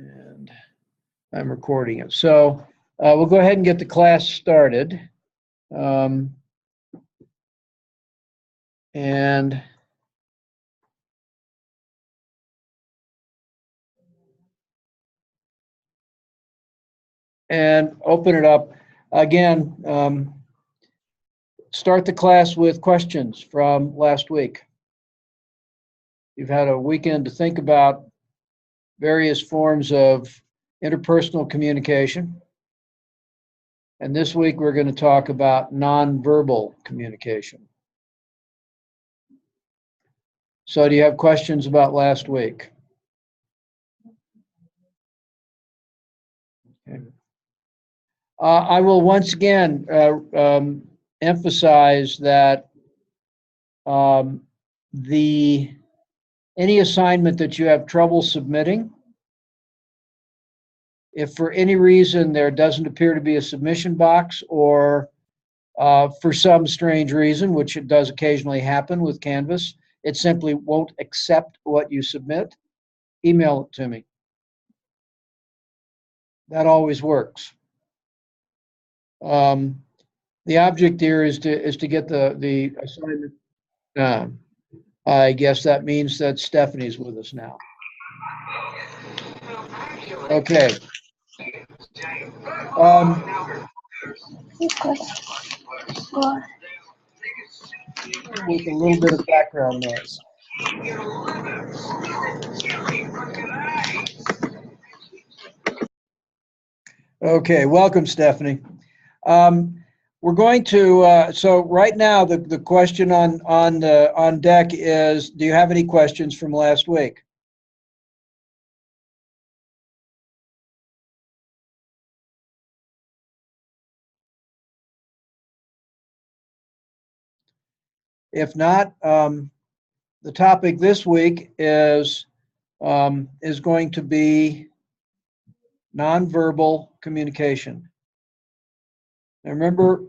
And I'm recording it. So we'll go ahead and get the class started. And open it up. Again, start the class with questions from last week. You've had a weekend to think about various forms of interpersonal communication. And this week we're going to talk about nonverbal communication. So do you have questions about last week? Okay. I will once again emphasize that any assignment that you have trouble submitting, if for any reason there doesn't appear to be a submission box, or for some strange reason, which it does occasionally happen with Canvas, it simply won't accept what you submit, email it to me. That always works. The object here is to get the assignment done. I guess that means that Stephanie's with us now. Okay. With a little bit of background noise. Okay, welcome, Stephanie. We're going to, so right now the question on deck is, do you have any questions from last week? If not, the topic this week is going to be nonverbal communication. Now remember,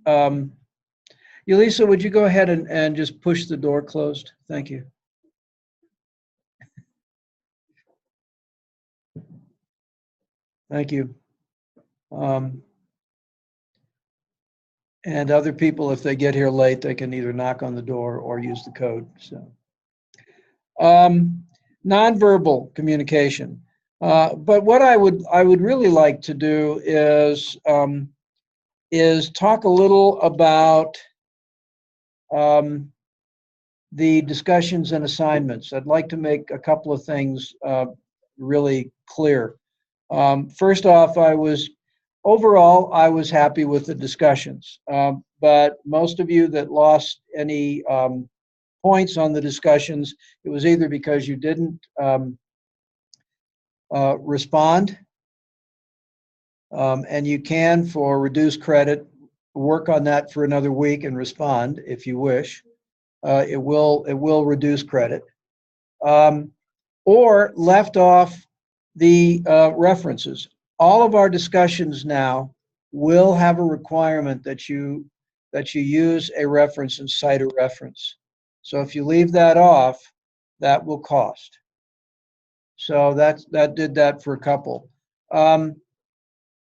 Yulisa, would you go ahead and just push the door closed? Thank you. Thank you. And other people, if they get here late, they can either knock on the door or use the code. So, nonverbal communication. But what I would really like to do is talk a little about the discussions and assignments. I'd like to make a couple of things really clear. First off, overall, I was happy with the discussions, but most of you that lost any points on the discussions, it was either because you didn't respond, and you can, for reduced credit, work on that for another week and respond if you wish. It will reduce credit, or left off the references. All of our discussions now will have a requirement that you use a reference and cite a reference. So if you leave that off, that will cost. So that did that for a couple.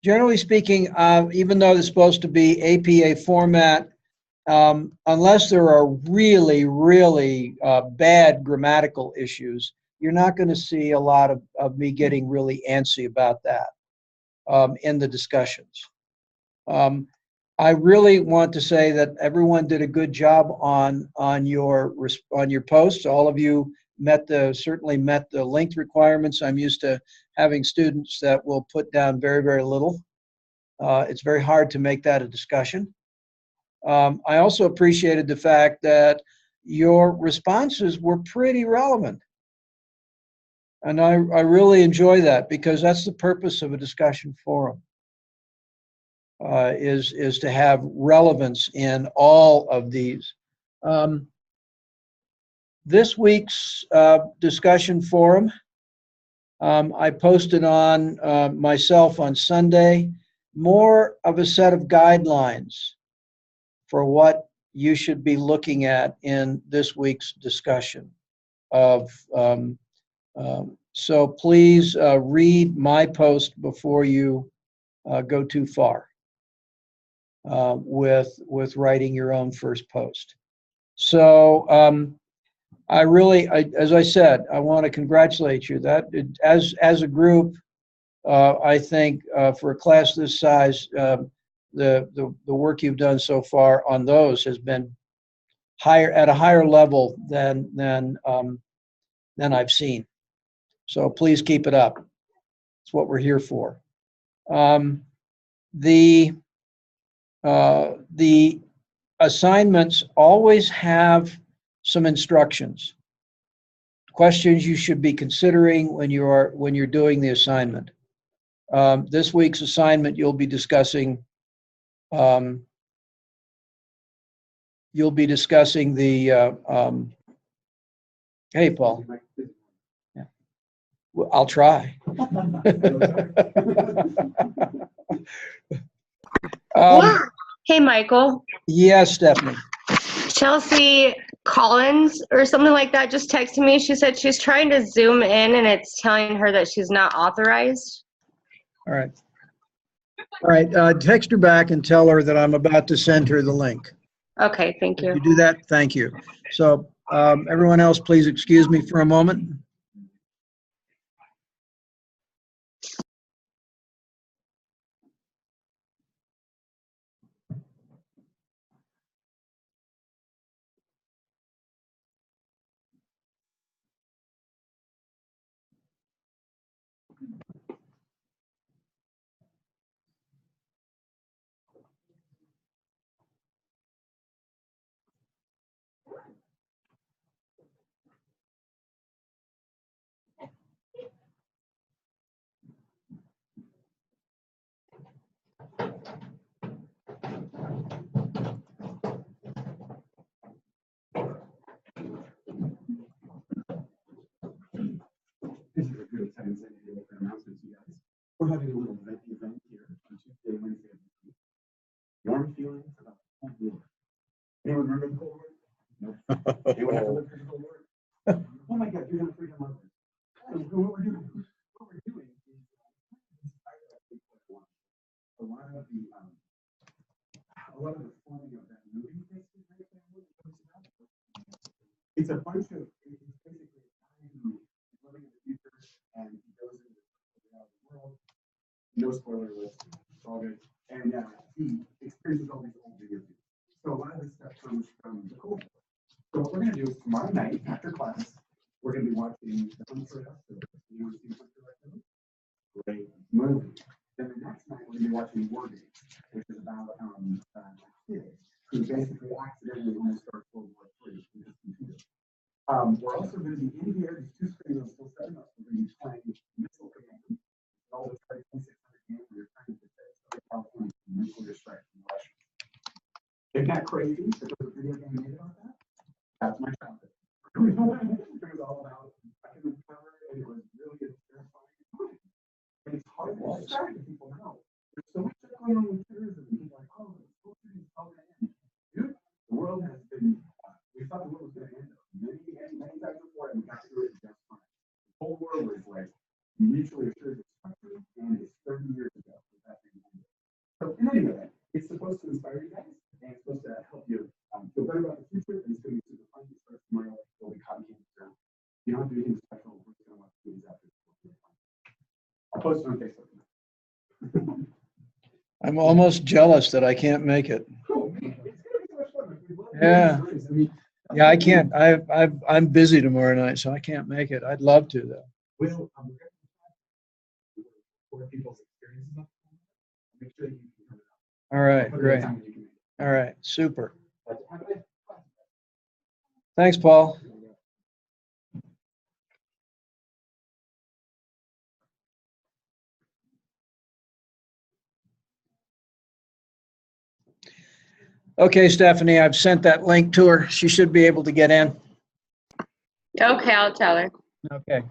Generally speaking, even though it's supposed to be APA format, unless there are really, really bad grammatical issues, you're not going to see a lot of me getting really antsy about that in the discussions. I really want to say that everyone did a good job on your posts. All of you certainly met the length requirements. I'm used to having students that will put down very, very little. It's very hard to make that a discussion. I also appreciated the fact that your responses were pretty relevant. And I really enjoy that, because that's the purpose of a discussion forum, is to have relevance in all of these. This week's discussion forum, I posted on myself on Sunday, more of a set of guidelines for what you should be looking at in this week's discussion of So please read my post before you go too far with writing your own first post. So as I said, I want to congratulate you. That as a group, I think for a class this size, the work you've done so far on those has been at a higher level than I've seen. So please keep it up. It's what we're here for. The assignments always have some instructions, questions you should be considering when you're doing the assignment. This week's assignment, you'll be discussing the. Hey, Paul. Yeah. Well, I'll try. Yeah. Hey, Michael. Yes, Stephanie. Chelsea Collins or something like that just texted me. She said she's trying to zoom in and it's telling her that she's not authorized. All right. All right. Text her back and tell her that I'm about to send her the link. Okay, thank you. If you do that, thank you. So everyone else, please excuse me for a moment. This is a good time to make an announcement to you guys. We're having a little event here on Tuesday, Wednesday. Warm feelings about the Cold War. Anyone remember the Cold War? No. Anyone ever lived through the Cold War? Oh my God, you're gonna freaking love this. What we're doing is a lot of the forming of that movie. It's a bunch of it's basically living in the future, and he goes into the world. No spoiler alerts. It's all good. And he experiences all these old video games. So a lot of this stuff comes from the Cold War. So what we're going to do is tomorrow night after class, we're going to be watching The Hunter House. You want to see The Hunter House? Great movie. Then the next night we're going to be watching War Games, which is about a kid who basically accidentally almost starts World War III with his computer. We're also going to be in here. These two screens are still setting up. We're going to be playing Missile Command. All the 2600 games we're trying to defend Southern California from nuclear strikes from Russia. Isn't that crazy? That there's a video game made about that? That's my childhood. It was all about second power, and it was really terrifying. And it's hard to describe to people now. There's so much stuff going on with terrorism. And people are like, oh, the school shooting is probably going to end. Dude, the world has been, we thought the world was going to end many times before, and we got through it just fine. The whole world was like mutually assured destruction, and it's 30 years ago that thing ended. So in any event, it's supposed to inspire you guys, and it's supposed to help you feel better about the future, and it's going to be super fun. It starts tomorrow. There'll be cotton candy around. You don't have to do anything special. We're just going to watch movies after. I'll post it on Facebook. I'm almost jealous that I can't make it. Cool. It's going to be so much fun. Yeah. Yeah, I can't. I'm busy tomorrow night, so I can't make it. I'd love to, though. Will for people's experiences. Make sure you can turn it All right, up. great. All right, super. Thanks, Paul. Okay, Stephanie, I've sent that link to her. She should be able to get in. Okay, I'll tell her. Okay.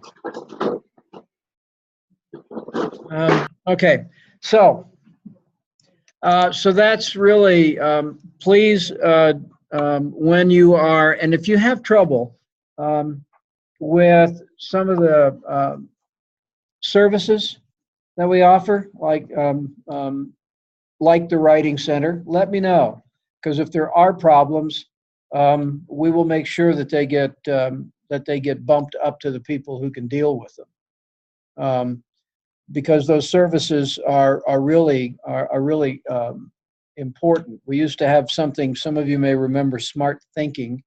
Okay, so that's really, please, when you are, and if you have trouble with some of the services that we offer, like the Writing Center, let me know. Because if there are problems, we will make sure that they get bumped up to the people who can deal with them. Because those services are really important. We used to have something, some of you may remember, Smart Thinking,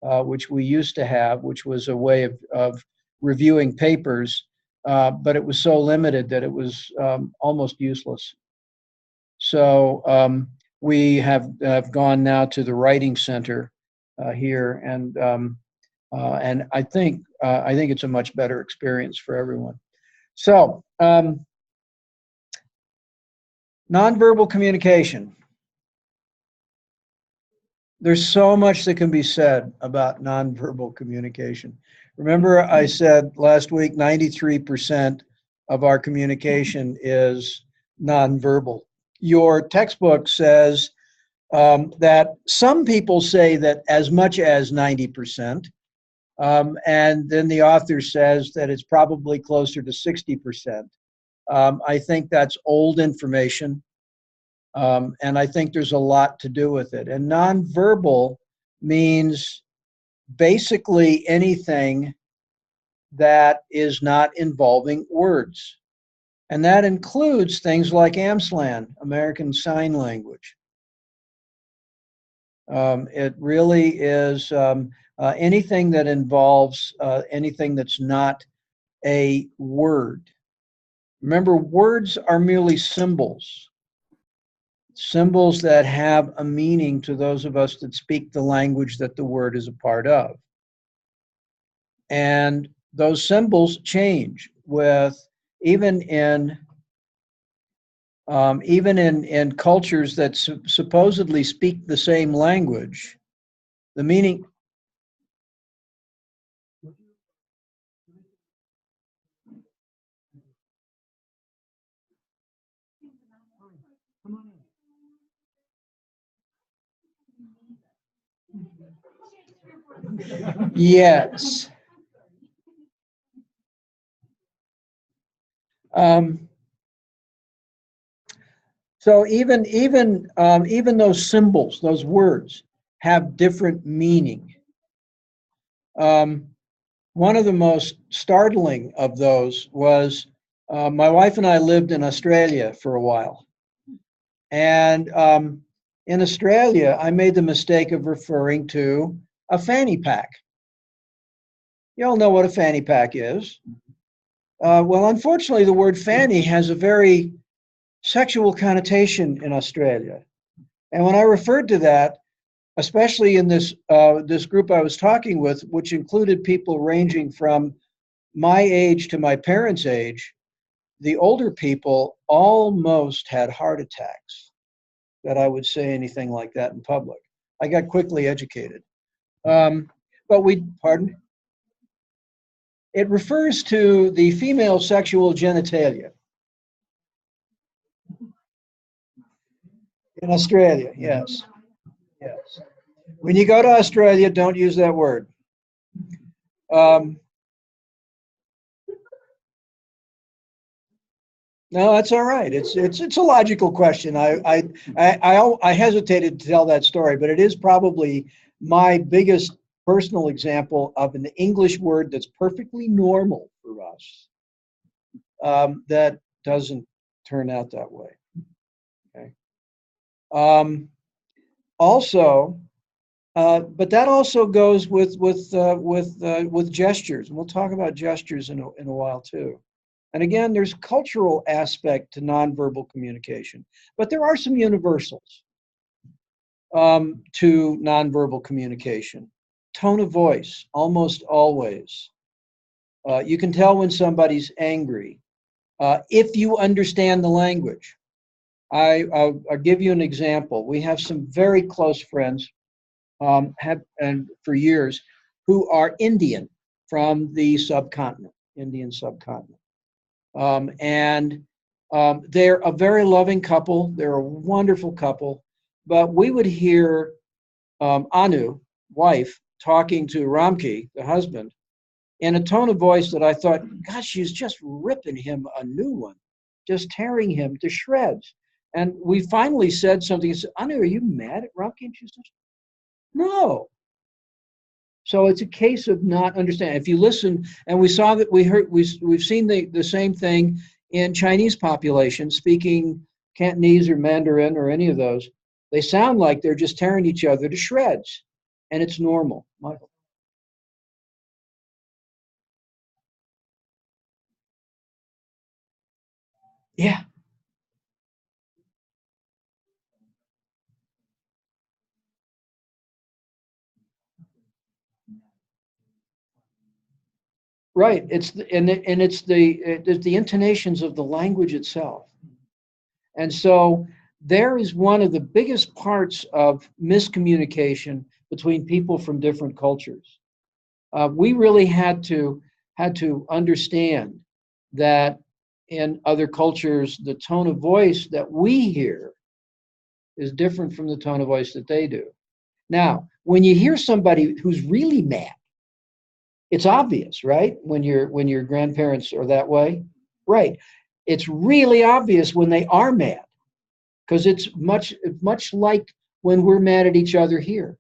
which we used to have, which was a way of reviewing papers, but it was so limited that it was almost useless. So we have gone now to the Writing Center here, and I think it's a much better experience for everyone. So nonverbal communication. There's so much that can be said about nonverbal communication. Remember, I said last week 93% of our communication is nonverbal. Your textbook says that some people say that as much as 90%, and then the author says that it's probably closer to 60%. I think that's old information, and I think there's a lot to do with it. And nonverbal means basically anything that is not involving words. And that includes things like AMSLAN, American Sign Language. It really is anything that involves anything that's not a word. Remember, words are merely symbols. Symbols that have a meaning to those of us that speak the language that the word is a part of. And those symbols change with even in cultures that supposedly speak the same language, the meaning. Yes. So even those symbols, those words, have different meaning. One of the most startling of those was my wife and I lived in Australia for a while, and in Australia, I made the mistake of referring to a fanny pack. You all know what a fanny pack is. Well, unfortunately, the word fanny has a very sexual connotation in Australia. And when I referred to that, especially in this group I was talking with, which included people ranging from my age to my parents' age, the older people almost had heart attacks that I would say anything like that in public. I got quickly educated. Pardon? It refers to the female sexual genitalia. In Australia, yes. Yes. When you go to Australia, don't use that word. No, that's all right. It's a logical question. I hesitated to tell that story, but it is probably my biggest personal example of an English word that's perfectly normal for us that doesn't turn out that way. Okay. Also, but that also goes with gestures, and we'll talk about gestures in a while too. And again, there's cultural aspect to nonverbal communication, but there are some universals to nonverbal communication. Tone of voice, almost always. You can tell when somebody's angry if you understand the language. I'll give you an example. We have some very close friends, and for years, who are Indian from the subcontinent, Indian subcontinent. They're a very loving couple. They're a wonderful couple. But we would hear Anu, wife, talking to Ramki, the husband, in a tone of voice that I thought, gosh, she's just ripping him a new one, just tearing him to shreds. And we finally said something. He said, Anu, are you mad at Rocky? And she says, no. So it's a case of not understanding. If you listen, and we saw that we've seen the same thing in Chinese population speaking Cantonese or Mandarin or any of those. They sound like they're just tearing each other to shreds, and it's normal. Michael. Yeah. Right. It's the intonations of the language itself. And so there is one of the biggest parts of miscommunication between people from different cultures. We really had to understand that in other cultures, the tone of voice that we hear is different from the tone of voice that they do. Now, when you hear somebody who's really mad, it's obvious, right? When your grandparents are that way, right? It's really obvious when they are mad, because it's much like when we're mad at each other here.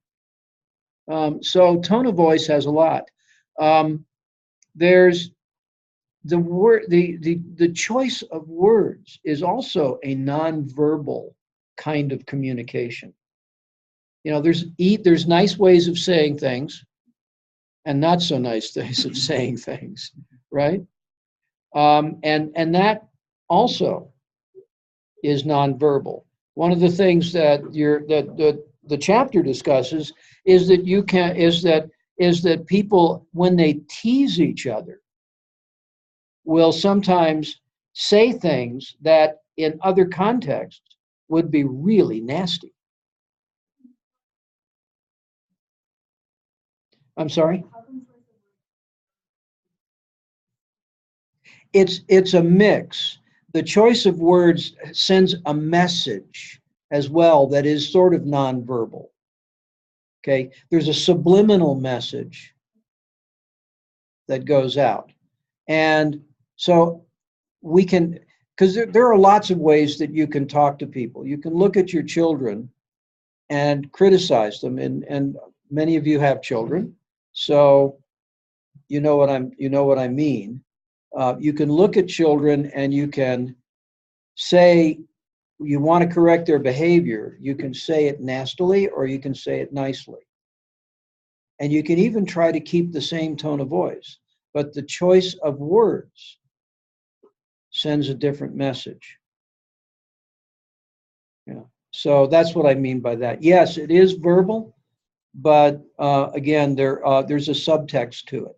So tone of voice has a lot. There's the word, the choice of words is also a nonverbal kind of communication. You know, there's nice ways of saying things and not so nice ways of saying things, right? And that also is nonverbal. One of the things that the chapter discusses is that people, when they tease each other, will sometimes say things that in other contexts would be really nasty. I'm sorry? It's a mix. The choice of words sends a message as well that is sort of nonverbal. Okay, there's a subliminal message that goes out. And so we can, because there are lots of ways that you can talk to people. You can look at your children and criticize them, and many of you have children, so you know what I mean. You can look at children and you can say you want to correct their behavior. You can say it nastily or you can say it nicely. And you can even try to keep the same tone of voice, but the choice of words sends a different message. Yeah. So that's what I mean by that. Yes, it is verbal, but again, there's a subtext to it.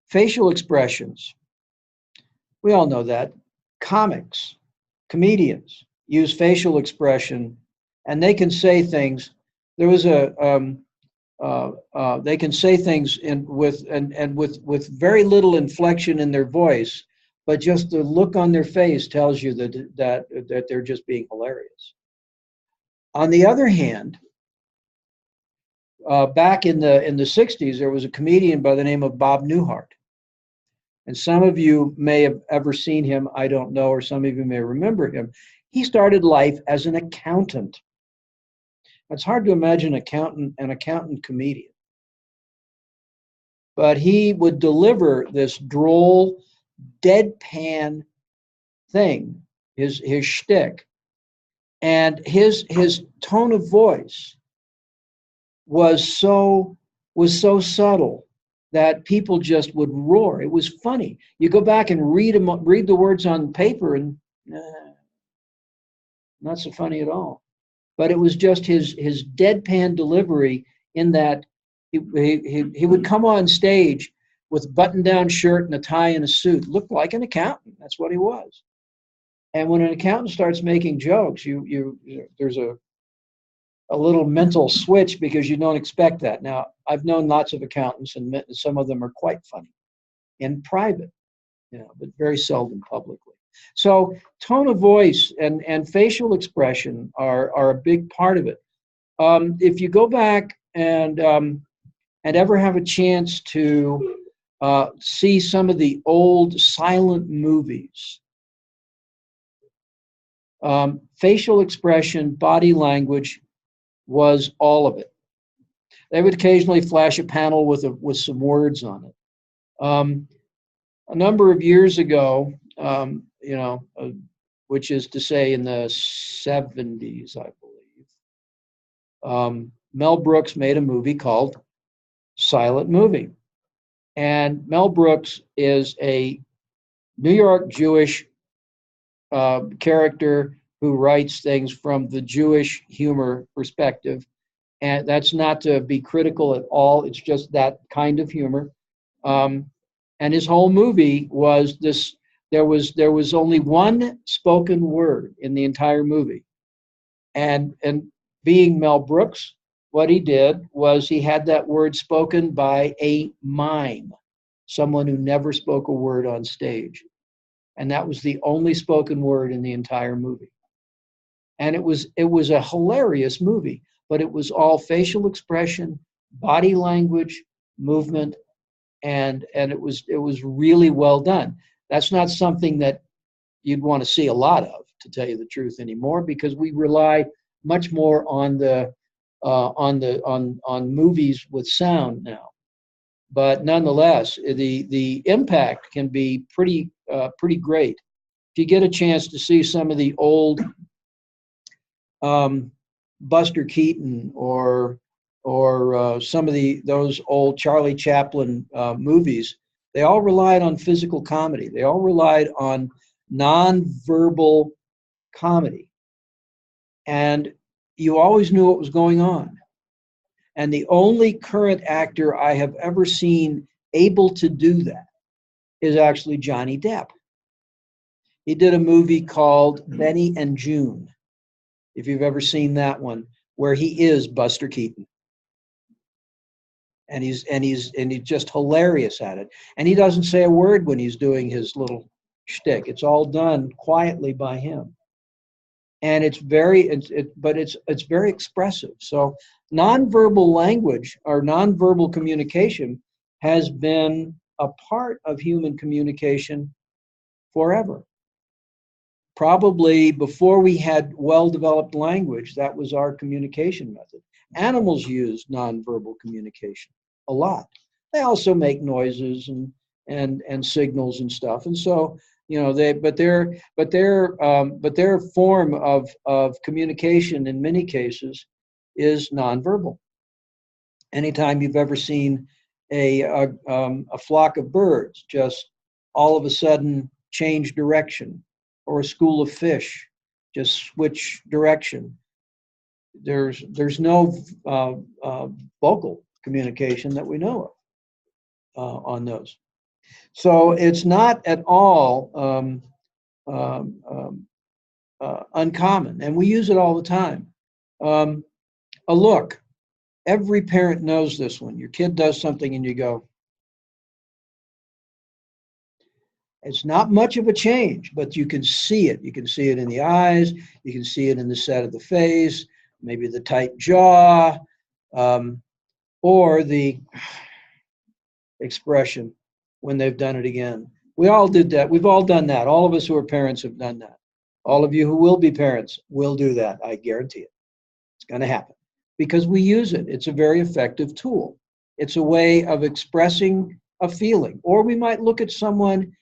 Facial expressions. We all know that. Comics, comedians use facial expression, and they can say things. There was they can say things with very little inflection in their voice, but just the look on their face tells you that they're just being hilarious. On the other hand, back in the 60s, there was a comedian by the name of Bob Newhart. And some of you may have ever seen him, I don't know, or some of you may remember him. He started life as an accountant. It's hard to imagine an accountant comedian. But he would deliver this droll, deadpan thing, his shtick. And his tone of voice was so subtle that people just would roar. It was funny. You go back and read the words on paper, and not so funny at all. But it was just his deadpan delivery in that he would come on stage with a button-down shirt and a tie and a suit, looked like an accountant. That's what he was. And when an accountant starts making jokes, there's a little mental switch because you don't expect that. Now, I've known lots of accountants, and some of them are quite funny in private, but very seldom publicly. So tone of voice and facial expression are a big part of it. If you go back and and ever have a chance to see some of the old silent movies, facial expression, body language was all of it. They would occasionally flash a panel with some words on it. A number of years ago, which is to say in the 70s, I believe, Mel Brooks made a movie called Silent Movie. And Mel Brooks is a New York Jewish character who writes things from the Jewish humor perspective. And that's not to be critical at all. It's just that kind of humor. And his whole movie was this. There was only one spoken word in the entire movie. And being Mel Brooks, what he did was he had that word spoken by a mime, someone who never spoke a word on stage. And that was the only spoken word in the entire movie. And it was a hilarious movie, but it was all facial expression, body language, movement, and it was really well done. That's not something that you'd want to see a lot of, to tell you the truth, anymore, because we rely much more on movies with sound now. But nonetheless, the impact can be pretty great. If you get a chance to see some of the old Buster Keaton or some of those old Charlie Chaplin movies, they all relied on physical comedy. They all relied on nonverbal comedy, and you always knew what was going on. And the only current actor I have ever seen able to do that is actually Johnny Depp. He did a movie called Benny and June, if you've ever seen that one, where he is Buster Keaton. And he's just hilarious at it. And he doesn't say a word when he's doing his little shtick. It's all done quietly by him. And it's very expressive. So nonverbal language or nonverbal communication has been a part of human communication forever. Probably before we had well-developed language, that was our communication method. Animals use nonverbal communication a lot. They also make noises and signals and stuff. And so, their form of communication in many cases is nonverbal. Anytime you've ever seen a flock of birds just all of a sudden change direction, or a school of fish just switch direction, there's no vocal communication that we know of on those. So it's not at all uncommon, and we use it all the time. A look. Every parent knows this one. Your kid does something and you go. It's not much of a change, but you can see it. You can see it in the eyes. You can see it in the set of the face, maybe the tight jaw, or the expression when they've done it again. We all did that. We've all done that. All of us who are parents have done that. All of you who will be parents will do that. I guarantee it. It's going to happen because we use it. It's a very effective tool. It's a way of expressing a feeling. Or we might look at someone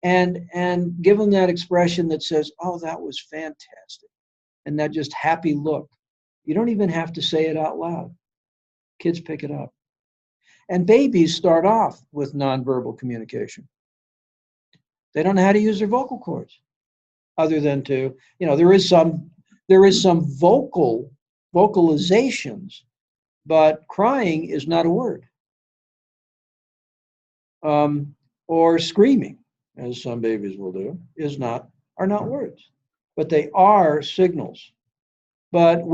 and give them that expression that says, oh, that was fantastic. And that just happy look. You don't even have to say it out loud. Kids pick it up. And babies start off with nonverbal communication. They don't know how to use their vocal cords other than to, there is some vocalizations, but crying is not a word. Or screaming, as some babies will do, are not words, but they are signals. But the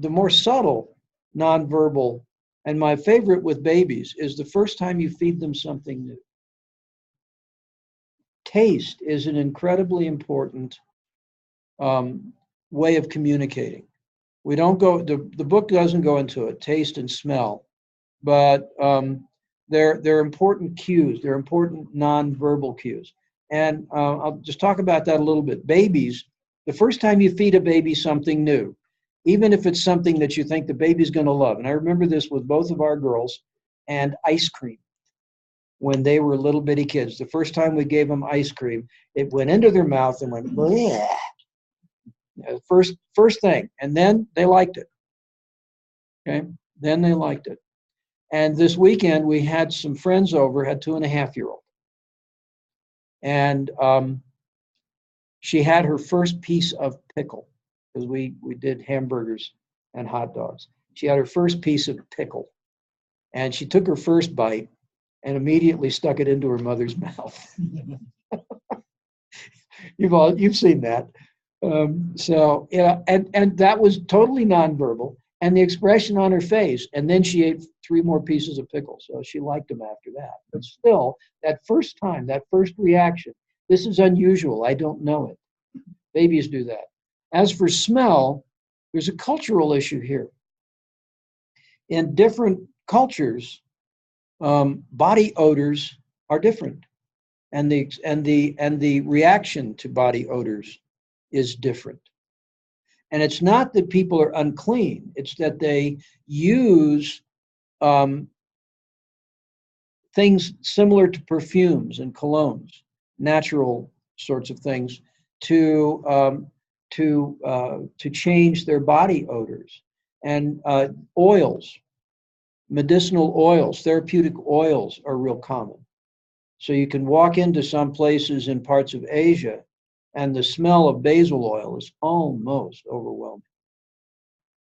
more subtle nonverbal, and my favorite with babies, is the first time you feed them something new. Taste is an incredibly important way of communicating. We don't go, the book doesn't go into it, taste and smell, but they're important cues. They're important nonverbal cues. And I'll just talk about that a little bit. Babies, the first time you feed a baby something new, even if it's something that you think the baby's going to love. And I remember this with both of our girls and ice cream when they were little bitty kids. The first time we gave them ice cream, it went into their mouth and went, bleh. First thing. And then they liked it. Okay. Then they liked it. And this weekend we had some friends over, had 2.5-year-old. And she had her first piece of pickle, because we did hamburgers and hot dogs. She had her first piece of pickle, and she took her first bite and immediately stuck it into her mother's mouth. You've seen that. So yeah, and that was totally nonverbal, and the expression on her face. And then she ate 3 more pieces of pickle, so she liked them after that. But still, that first time, that first reaction, this is unusual. I don't know it. Babies do that. As for smell, there's a cultural issue here. In different cultures, body odors are different, and the reaction to body odors is different. And it's not that people are unclean; it's that they use things similar to perfumes and colognes, natural sorts of things, to change their body odors. And oils, medicinal oils, therapeutic oils are real common. So you can walk into some places in parts of Asia, and the smell of basil oil is almost overwhelming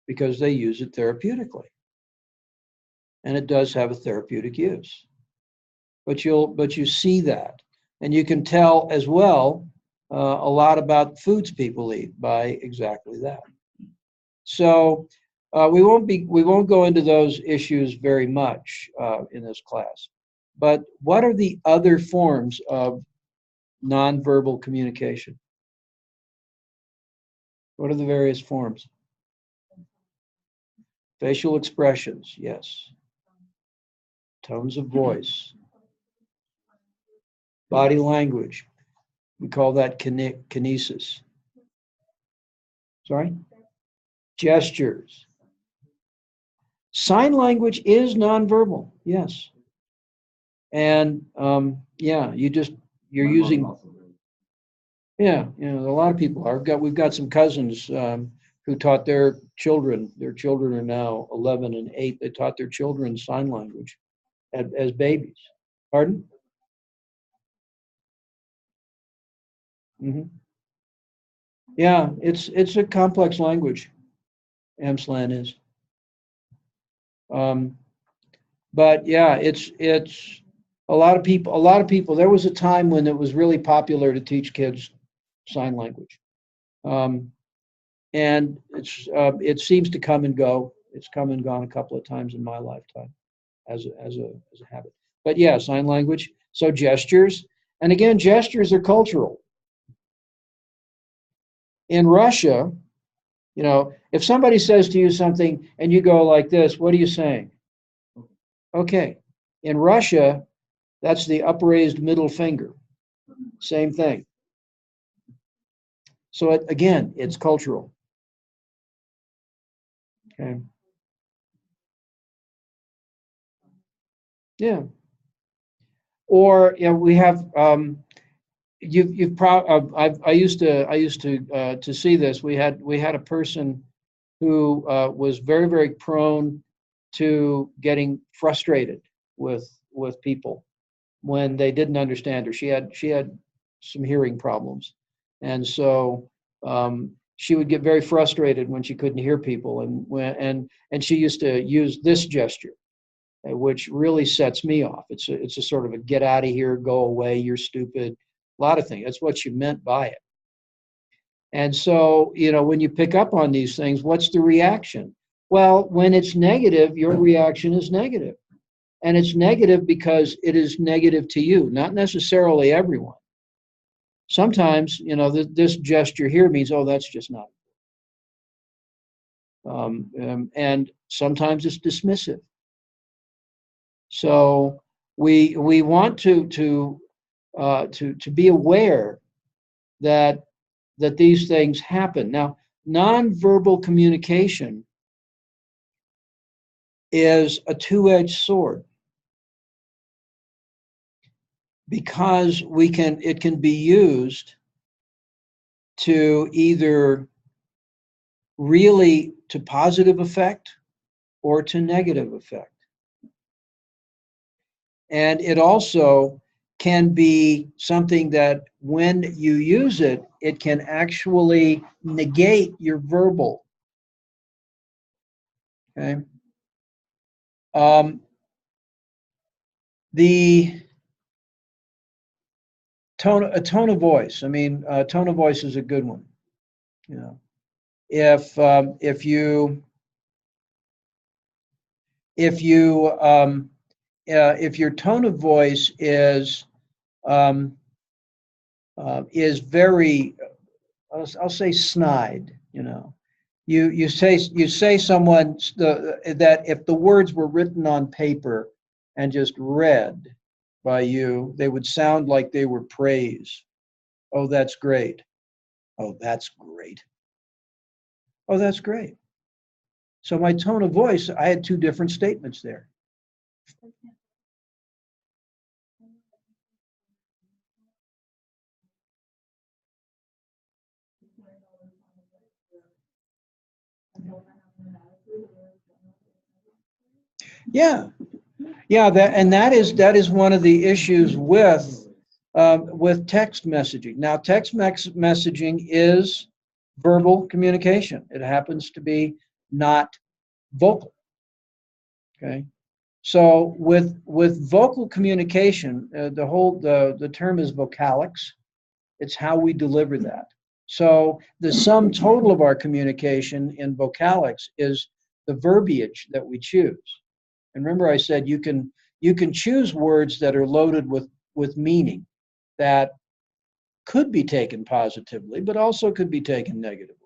because they use it therapeutically. And it does have a therapeutic use. But you see that. And you can tell as well a lot about foods people eat by exactly that. So we won't go into those issues very much in this class. But what are the other forms of nonverbal communication? What are the various forms? Facial expressions, yes. Tones of voice. Body language. We call that kinesis. Sorry? Gestures. Sign language is nonverbal, yes. And yeah, you're using. Yeah, a lot of people are. We've got some cousins who taught their children. Their children are now 11 and 8. They taught their children sign language as babies. Pardon? Mm-hmm. Yeah, it's a complex language. Amslan is. But yeah, it's a lot of people. There was a time when it was really popular to teach kids sign language, and it seems to come and go. It's come and gone a couple of times in my lifetime as a habit. But yeah, sign language. So gestures, and again, gestures are cultural. In Russia, if somebody says to you something and you go like this, what are you saying? Okay. In Russia, that's the upraised middle finger. Same thing. So again, it's cultural. Okay. Yeah. Or we have I used to see this. We had a person who was very, very prone to getting frustrated with people when they didn't understand her. She had some hearing problems, and so she would get very frustrated when she couldn't hear people, and she used to use this gesture, which really sets me off. It's a sort of a get out of here, go away, you're stupid. A lot of things. That's what she meant by it. And so, when you pick up on these things, what's the reaction? Well, when it's negative, your reaction is negative. And it's negative because it is negative to you, not necessarily everyone. Sometimes, this gesture here means, oh, that's just not. and sometimes it's dismissive. So we want to be aware that these things happen. Now, nonverbal communication is a two-edged sword, because it can be used to either really to positive effect or to negative effect. And it also can be something that when you use it, it can actually negate your verbal. Okay. The tone of voice. I mean, tone of voice is a good one. You know, if your tone of voice is very, I'll say snide. You know, you say someone that if the words were written on paper and just read by you, they would sound like they were praise. Oh, that's great. Oh, that's great. Oh, that's great. So my tone of voice, I had two different statements there. Yeah, yeah, that is one of the issues with text messaging. Now, text messaging is verbal communication. It happens to be not vocal. Okay, so with vocal communication, the term is vocalics. It's how we deliver that. So the sum total of our communication in vocalics is the verbiage that we choose. And remember, I said you can choose words that are loaded with meaning that could be taken positively, but also could be taken negatively.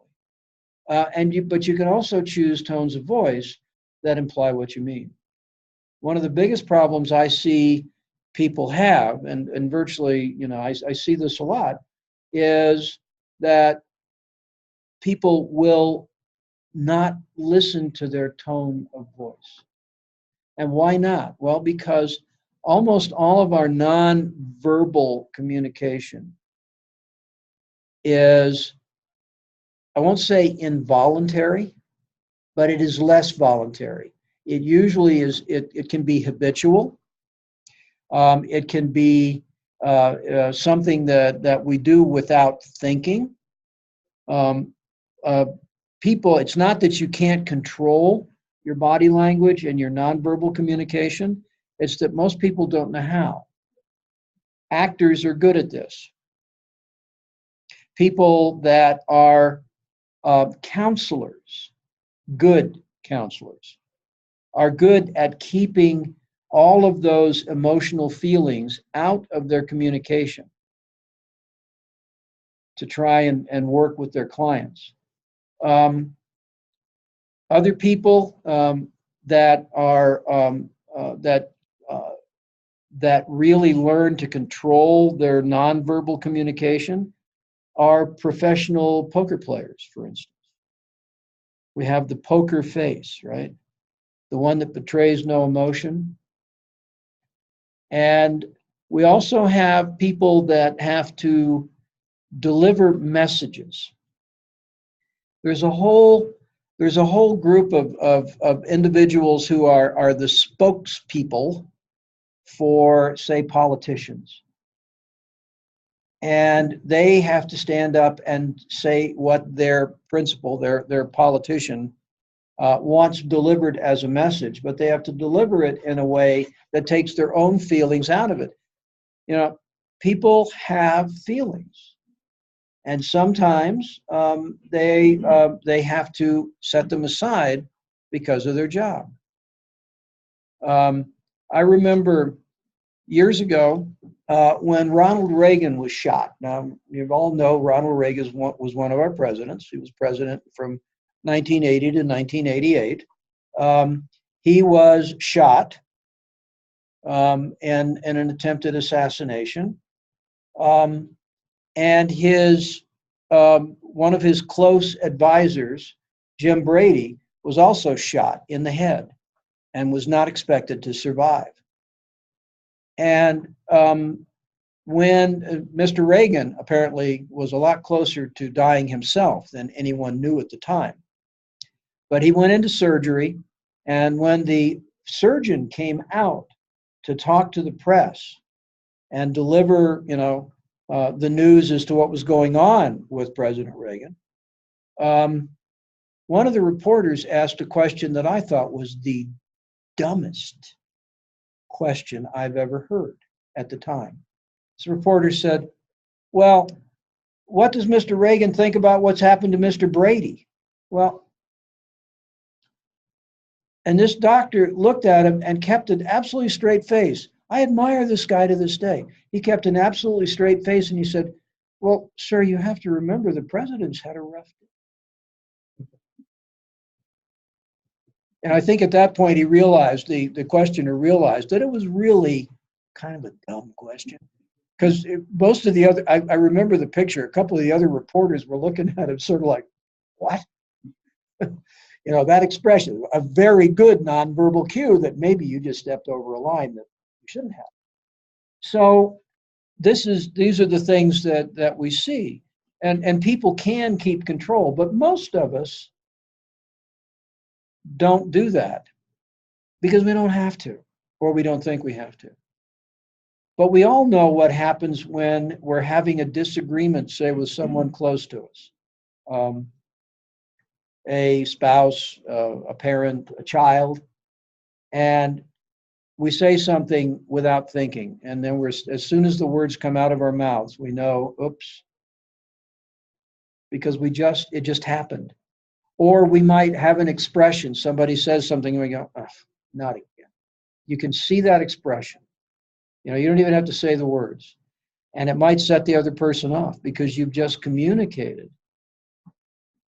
But you can also choose tones of voice that imply what you mean. One of the biggest problems I see people have, and virtually, I see this a lot, is that people will not listen to their tone of voice. And why not? Well, because almost all of our non-verbal communication is, I won't say involuntary, but it is less voluntary. It usually is, it can be habitual. It can be something that we do without thinking. People, it's not that you can't control your body language and your nonverbal communication. It's that most people don't know how. Actors are good at this. People that are counselors, good counselors, are good at keeping all of those emotional feelings out of their communication to try and work with their clients. Other people that are that really learn to control their nonverbal communication are professional poker players, for instance. We have the poker face, right? The one that betrays no emotion. And we also have people that have to deliver messages. There's a whole group of individuals who are the spokespeople for, say, politicians. And they have to stand up and say what their principal, their politician, wants delivered as a message, but they have to deliver it in a way that takes their own feelings out of it. People have feelings, and sometimes they have to set them aside because of their job. I remember years ago when Ronald Reagan was shot. Now, you all know Ronald Reagan was one of our presidents. He was president from 1980 to 1988. He was shot in an attempted assassination. And his one of his close advisors, Jim Brady, was also shot in the head and was not expected to survive. And when Mr. Reagan apparently was a lot closer to dying himself than anyone knew at the time. But he went into surgery, and when the surgeon came out to talk to the press and deliver, the news as to what was going on with President Reagan, one of the reporters asked a question that I thought was the dumbest question I've ever heard at the time. This reporter said, "Well, what does Mr. Reagan think about what's happened to Mr. Brady?" Well, and this doctor looked at him and kept an absolutely straight face. I admire this guy to this day. He kept an absolutely straight face and he said, "Well, sir, you have to remember the president's had a rough day." And I think at that point he realized, the questioner realized that it was really kind of a dumb question. Because most of the other, I remember the picture, a couple of the other reporters were looking at him sort of like, what? That expression, a very good nonverbal cue that maybe you just stepped over a line that you shouldn't have. So these are the things that we see. And people can keep control, but most of us don't do that because we don't have to, or we don't think we have to. But we all know what happens when we're having a disagreement, say, with someone close to us, a spouse, a parent, a child, and we say something without thinking, and then as soon as the words come out of our mouths, we know, oops, because it just happened. Or we might have an expression. Somebody says something, and we go, oh, not again. You can see that expression. You don't even have to say the words. And it might set the other person off because you've just communicated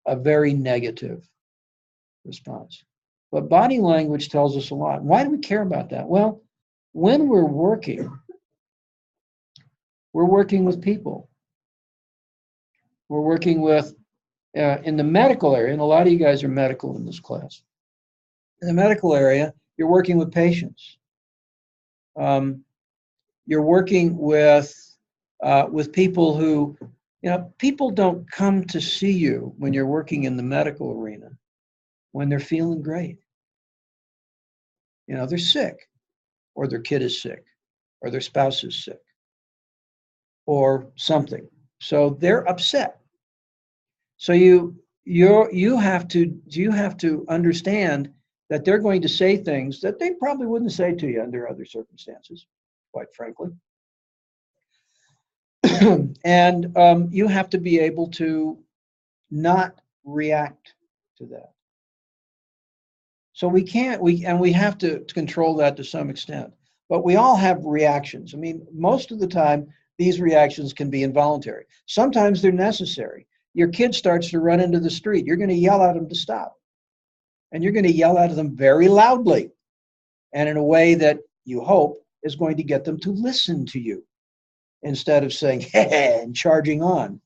a very negative response. But body language tells us a lot. Why do we care about that? Well, when we're working with people. We're working with, in the medical area, and a lot of you guys are medical in this class. In the medical area, you're working with patients. You're working with people who, people don't come to see you when you're working in the medical arena when they're feeling great. They're sick, or their kid is sick, or their spouse is sick, or something. So they're upset. So you have to understand that they're going to say things that they probably wouldn't say to you under other circumstances, quite frankly. And you have to be able to not react to that. So we have to control that to some extent. But we all have reactions. I mean, most of the time, these reactions can be involuntary. Sometimes they're necessary. Your kid starts to run into the street. You're going to yell at them to stop. And you're going to yell at them very loudly and in a way that you hope is going to get them to listen to you instead of saying, hey, and charging on,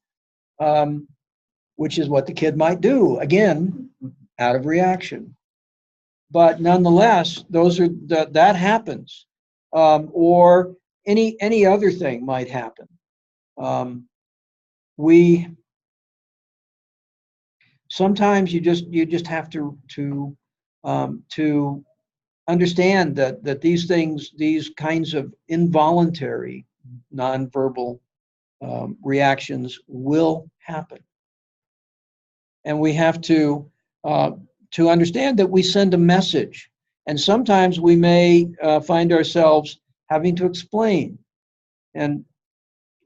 which is what the kid might do, again, out of reaction. But nonetheless, that happens. Or any other thing might happen. Sometimes you just have to understand that these kinds of involuntary nonverbal reactions will happen, and we have to understand that we send a message, and sometimes we may find ourselves having to explain, and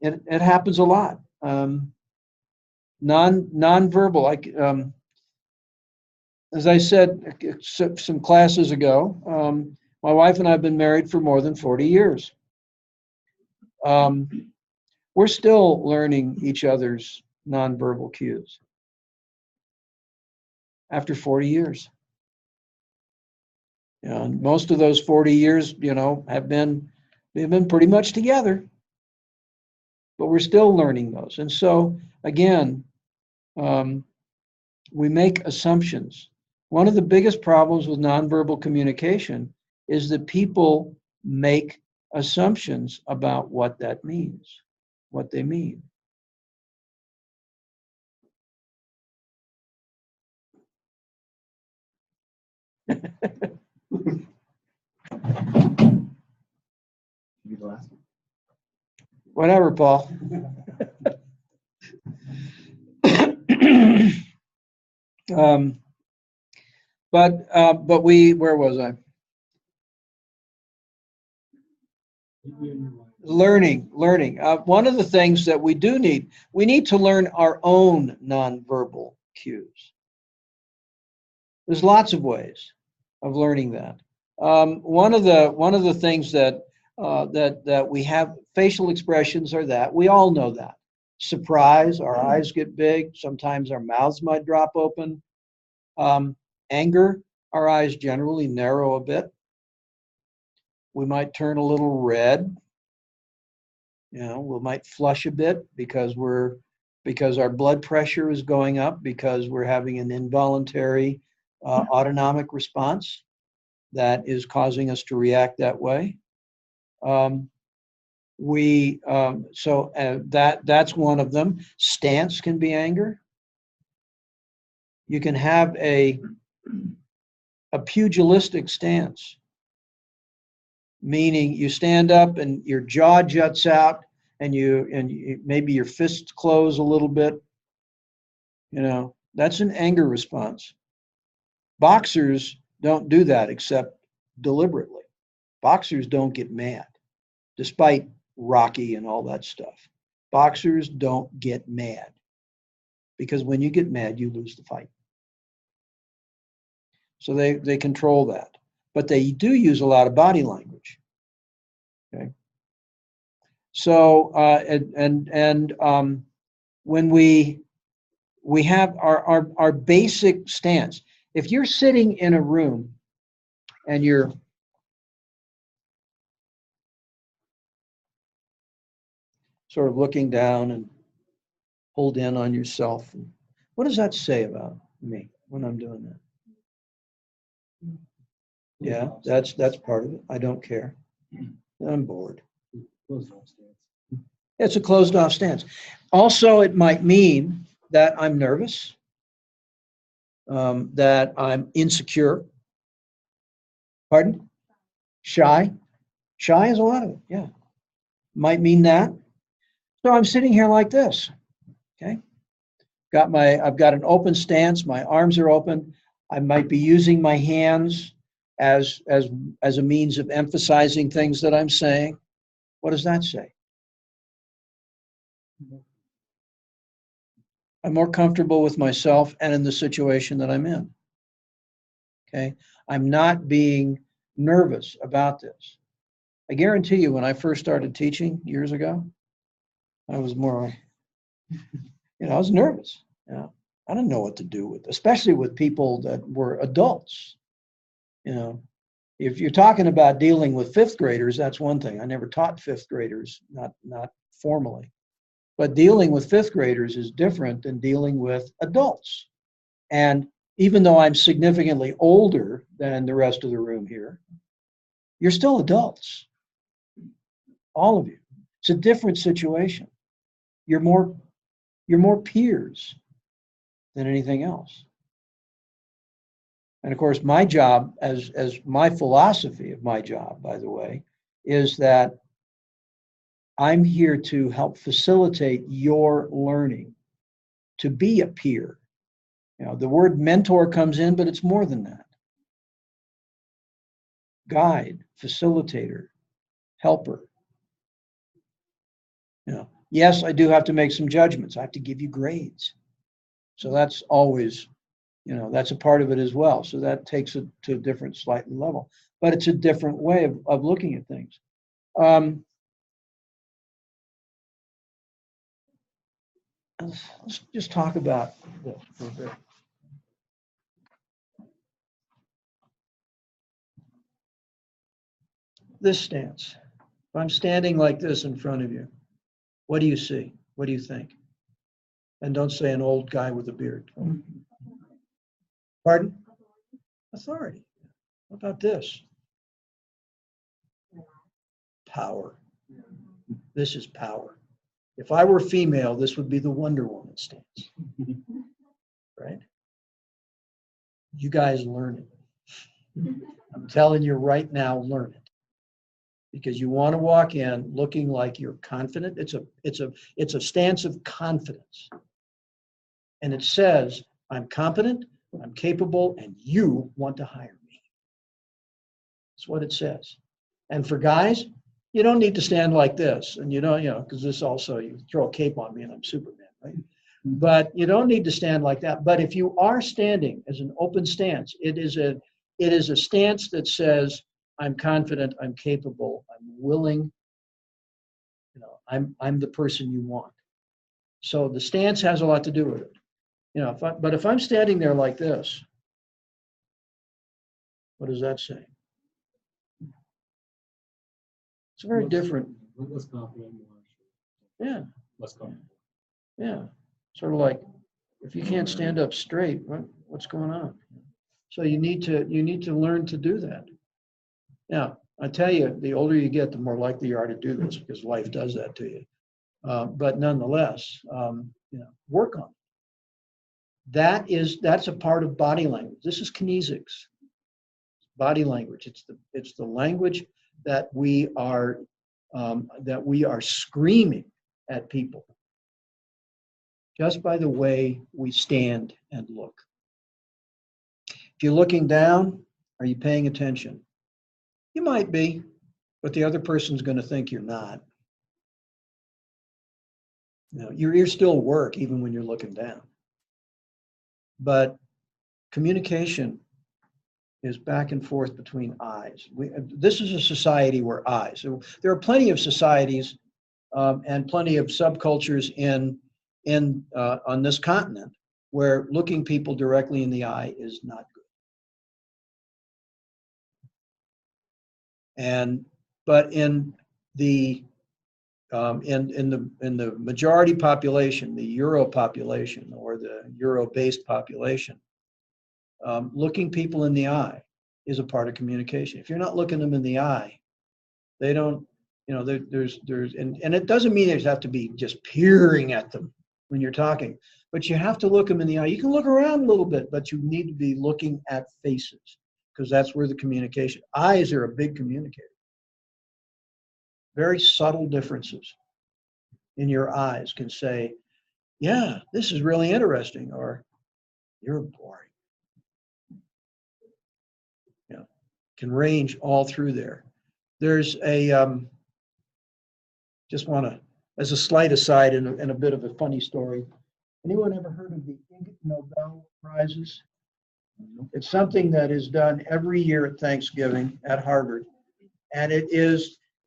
it happens a lot. Nonverbal, as I said some classes ago, my wife and I have been married for more than 40 years. We're still learning each other's nonverbal cues. after 40 years. You know, and most of those 40 years, you know, they've been pretty much together, but we're still learning those. And so, again, we make assumptions. One of the biggest problems with nonverbal communication is that people make assumptions about what that means, what they mean. You the last one. Whatever, Paul. But where was I? Learning. One of the things that we need to learn our own nonverbal cues. There's lots of ways of learning that. One of the things that we have, facial expressions are that. We all know that. Surprise, our eyes get big. Sometimes our mouths might drop open. Anger, our eyes generally narrow a bit. We might turn a little red. You know, we might flush a bit because our blood pressure is going up, because we're having an involuntary autonomic response that is causing us to react that way. That's one of them. Stance can be anger. You can have a pugilistic stance, meaning you stand up and your jaw juts out, and maybe your fists close a little bit. You know, that's an anger response. Boxers don't do that except deliberately. Boxers don't get mad, despite Rocky and all that stuff. Boxers don't get mad, because when you get mad, you lose the fight. So they control that, but they do use a lot of body language. Okay. So when we have our basic stance, if you're sitting in a room and you're sort of looking down and hold in on yourself, what does that say about me when I'm doing that? Yeah, that's part of it. I don't care. I'm bored. It's a closed off stance. Also, it might mean that I'm nervous, that I'm insecure. Pardon? Shy. Shy is a lot of it, yeah. Might mean that. So I'm sitting here like this, okay? I've got an open stance, my arms are open. I might be using my hands as a means of emphasizing things that I'm saying. What does that say? I'm more comfortable with myself and in the situation that I'm in. Okay? I'm not being nervous about this. I guarantee you, when I first started teaching years ago, I was more, I was nervous. Yeah. I didn't know what to do with, especially with people that were adults. You know, if you're talking about dealing with fifth graders, that's one thing. I never taught fifth graders, not formally. But dealing with fifth graders is different than dealing with adults. And even though I'm significantly older than the rest of the room here, you're still adults. All of you. It's a different situation. You're more peers than anything else. And of course, my job, as my philosophy of my job, by the way, is that I'm here to help facilitate your learning, to be a peer. The word mentor comes in, but it's more than that. Guide, facilitator, helper. Yes, I do have to make some judgments. I have to give you grades. So that's always, that's a part of it as well. So that takes it to a different slightly level, but it's a different way of looking at things. Let's just talk about this for a bit. this stance. If I'm standing like this in front of you, what do you see? What do you think? And don't say an old guy with a beard. Pardon? Authority. What about this? Power. This is power. If I were female, this would be the Wonder Woman stance. Right? You guys learn it. I'm telling you right now, learn it. Because you want to walk in looking like you're confident. It's a stance of confidence. And it says, I'm competent, I'm capable, and you want to hire me. That's what it says. And for guys, you don't need to stand like this. And you know, because this also, you throw a cape on me and I'm Superman, right? But you don't need to stand like that. But if you are standing as an open stance, it is a stance that says, I'm confident, I'm capable, I'm willing, I'm the person you want. So the stance has a lot to do with it. But if I'm standing there like this, what does that say? It's very different. Less confident, more Yeah, less comfortable. yeah. Sort of like, if you can't stand up straight, what's going on? So you need to learn to do that. Now, I tell you, the older you get, the more likely you are to do this because life does that to you. But nonetheless, work on it. That's a part of body language. This is kinesics. Body language. It's the language that we are screaming at people just by the way we stand and look. If you're looking down, are you paying attention? You might be, but the other person's going to think you're not. Your ears still work even when you're looking down. But communication is back and forth between eyes. This is a society where eyes. So there are plenty of societies and plenty of subcultures on this continent where looking people directly in the eye is not good. But in the majority population, the Euro population or the Euro-based population, looking people in the eye is a part of communication. If you're not looking them in the eye, they don't, and it doesn't mean you have to be just peering at them when you're talking, but you have to look them in the eye. You can look around a little bit, but you need to be looking at faces because that's where the communication. Eyes are a big communicator. Very subtle differences in your eyes can say, yeah, this is really interesting, or you're boring. Can range all through there. There's just want to, as a slight aside and a bit of a funny story. Anyone ever heard of the Ig Nobel Prizes? It's something that is done every year at Thanksgiving at Harvard, and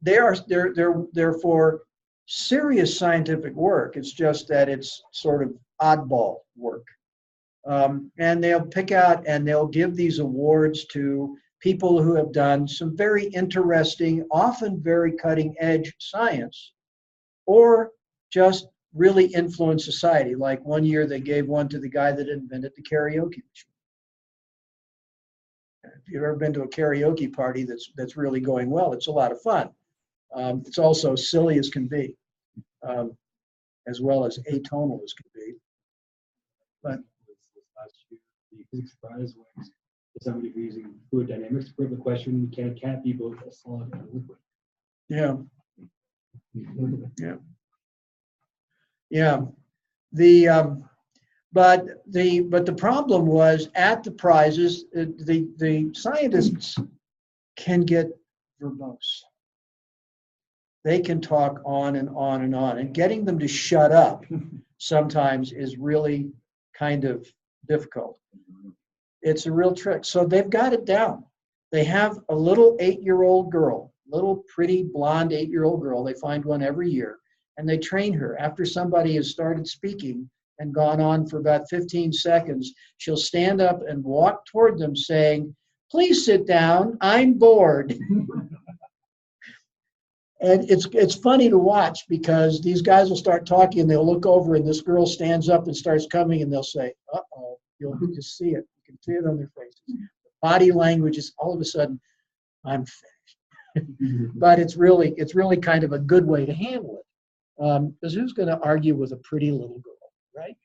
they're for serious scientific work. It's just that it's sort of oddball work, and they'll pick out and they'll give these awards to people who have done some very interesting, often very cutting-edge science, or just really influence society. Like one year they gave one to the guy that invented the karaoke machine. If you've ever been to a karaoke party that's really going well, it's a lot of fun. It's also silly as can be, as well as atonal as can be. But last year, the physics prize went to somebody who's using fluid dynamics to prove the question: can a cat be both a solid and a liquid? yeah. But the problem was at the prizes, the scientists can get verbose. They can talk on and on and on, and getting them to shut up sometimes is really kind of difficult. It's a real trick. So they've got it down. They have a little 8-year-old girl, little pretty blonde 8-year-old girl. They find one every year, and they train her. After somebody has started speaking and gone on for about 15 seconds, she'll stand up and walk toward them saying, "Please sit down, I'm bored." And it's funny to watch because these guys will start talking and they'll look over and this girl stands up and starts coming and they'll say, uh-oh, you'll just see it. You can see it on their faces. Body language is all of a sudden, I'm finished. But it's really kind of a good way to handle it. Because who's going to argue with a pretty little girl, right?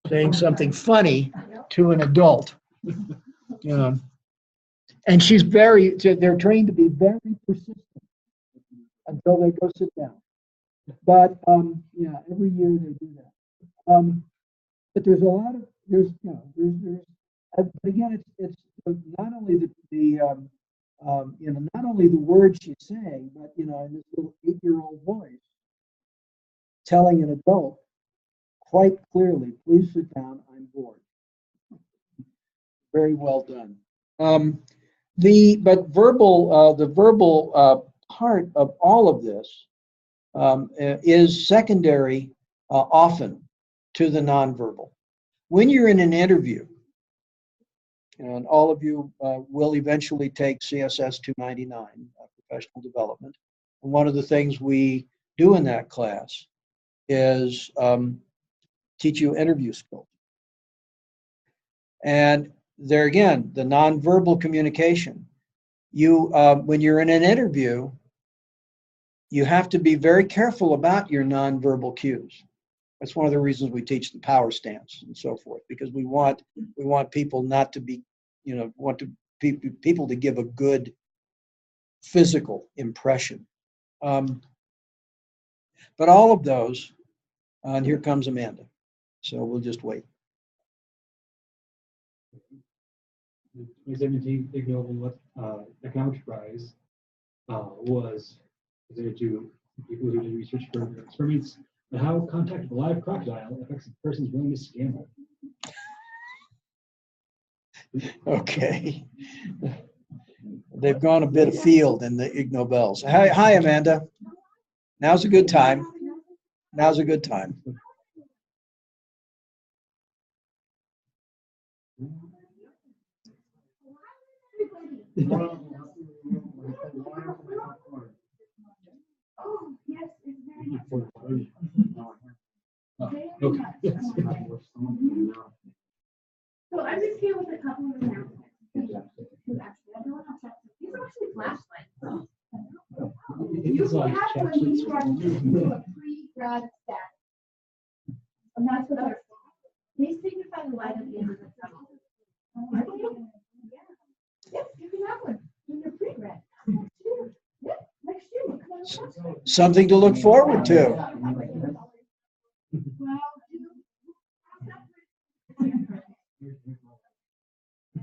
Saying something funny to an adult. And they're trained to be very persistent until they go sit down. But yeah, every year they do that. But there's a lot of but again, it's not only not only the words she's saying, but in this little 8-year-old voice, telling an adult quite clearly, please sit down, I'm bored. Very well done. The verbal part of all of this is secondary often to the nonverbal. When you're in an interview, and all of you will eventually take CSS 299, professional development, and one of the things we do in that class is teach you interview skills. And there again, the nonverbal communication. When you're in an interview, you have to be very careful about your nonverbal cues. That's one of the reasons we teach the power stance and so forth, because we want people not to be, people to give a good physical impression. But all of those, and here comes Amanda. So we'll just wait. The 2017 Ig Nobel Economics Prize was presented to people who did research for experiments on how contact with a live crocodile affects a person's willingness to gamble. Okay. They've gone a bit afield in the Ig Nobels. Hi, Amanda. Now's a good time. Now's a good time. Oh, yes, it's very much. Okay. So I'm just here with a couple of announcements. These are actually flashlights. You It's can like have one when you are into a pre-grad status. And that's what our, they signify the light at the end of the tunnel. Yes, you can have one when you're pre-grad. Yep, next year. Something to look forward to.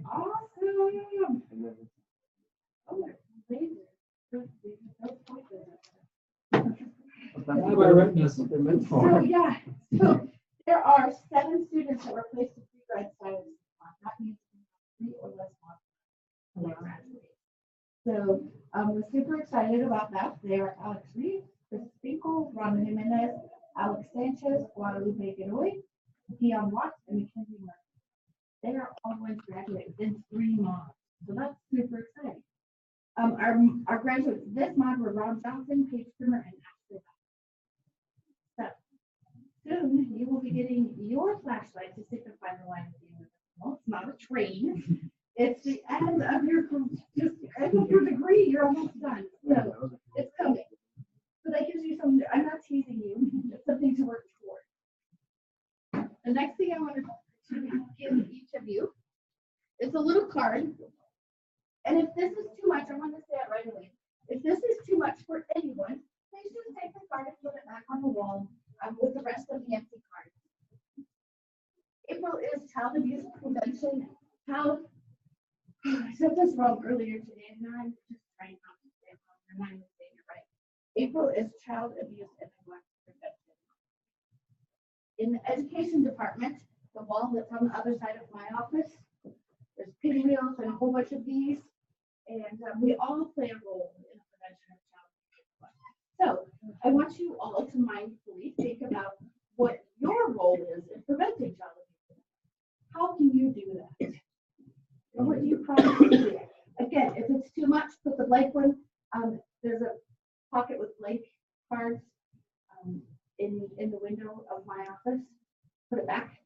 Awesome. So yeah, so there are 7 students that were placed in pre-grad status. That means 3 or less months when they graduate. So we're super excited about that. They are Alex Reed, Chris Finkel, Ron Jimenez, Alex Sanchez, Guadalupe Godoy, Dion Watts, and Mackenzie Murphy. They are all going to graduate within 3 months. So that's super exciting. Our graduates this month were Rob Johnson, Paige Trimmer, and Ashley. So soon you will be getting your flashlight to signify the line at the end of the tunnel. It's not a train. It's the end of your degree. You're almost done. So it's coming. So that gives you some. I'm not teasing you. It's something to work toward. The next thing I want to give each of you is a little card. And if this is too much, I want to say it right away. If this is too much for anyone, please just take the card and put it back on the wall with the rest of the empty cards. April is Child Abuse Prevention. I said this wrong earlier today, and now I'm just trying not to say it wrong. I'm not even saying it right. April is Child Abuse and Neglect Prevention. In the education department, the wall that's on the other side of my office, there's pinwheels and a whole bunch of these, and we all play a role in the prevention of child abuse. So I want you all to mindfully think about what your role is in preventing child abuse. How can you do that? And what do you probably do? Again, if it's too much, put the blank one. There's a in the window of my office, put it back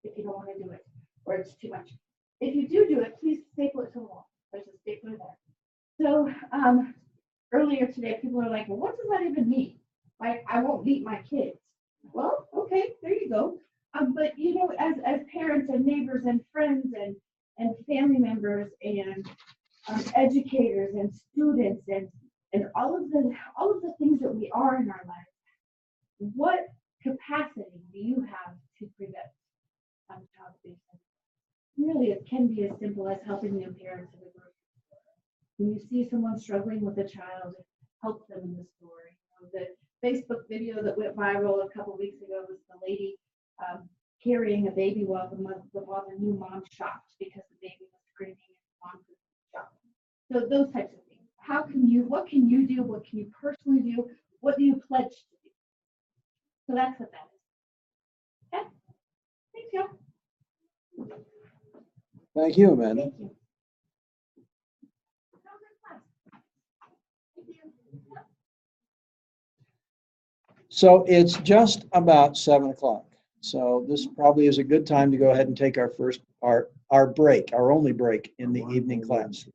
if you don't want to do it, or it's too much. If you do it, please staple it to the wall. There's a stapler there. So earlier today, people are like, well, what does that even mean? Like, I won't beat my kids. Well, okay, there you go. But you know, as parents and neighbors and friends and family members and educators and students and all of the things that we are in our lives, what capacity do you have to prevent child abuse? Really, it can be as simple as helping new parents in the grocery store. When you see someone struggling with a child, help them in the store. You know, the Facebook video that went viral a couple weeks ago was the lady carrying a baby while the new mom shopped because the baby was screaming and mom was shopped. So those types of things. What can you do? What can you personally do? What do you pledge to do? So that's what that is. Okay. Thanks, y'all. Thank you, Amanda. Thank you. Thank you. So it's just about 7 o'clock. So this probably is a good time to go ahead and take our break, our only break in the evening class.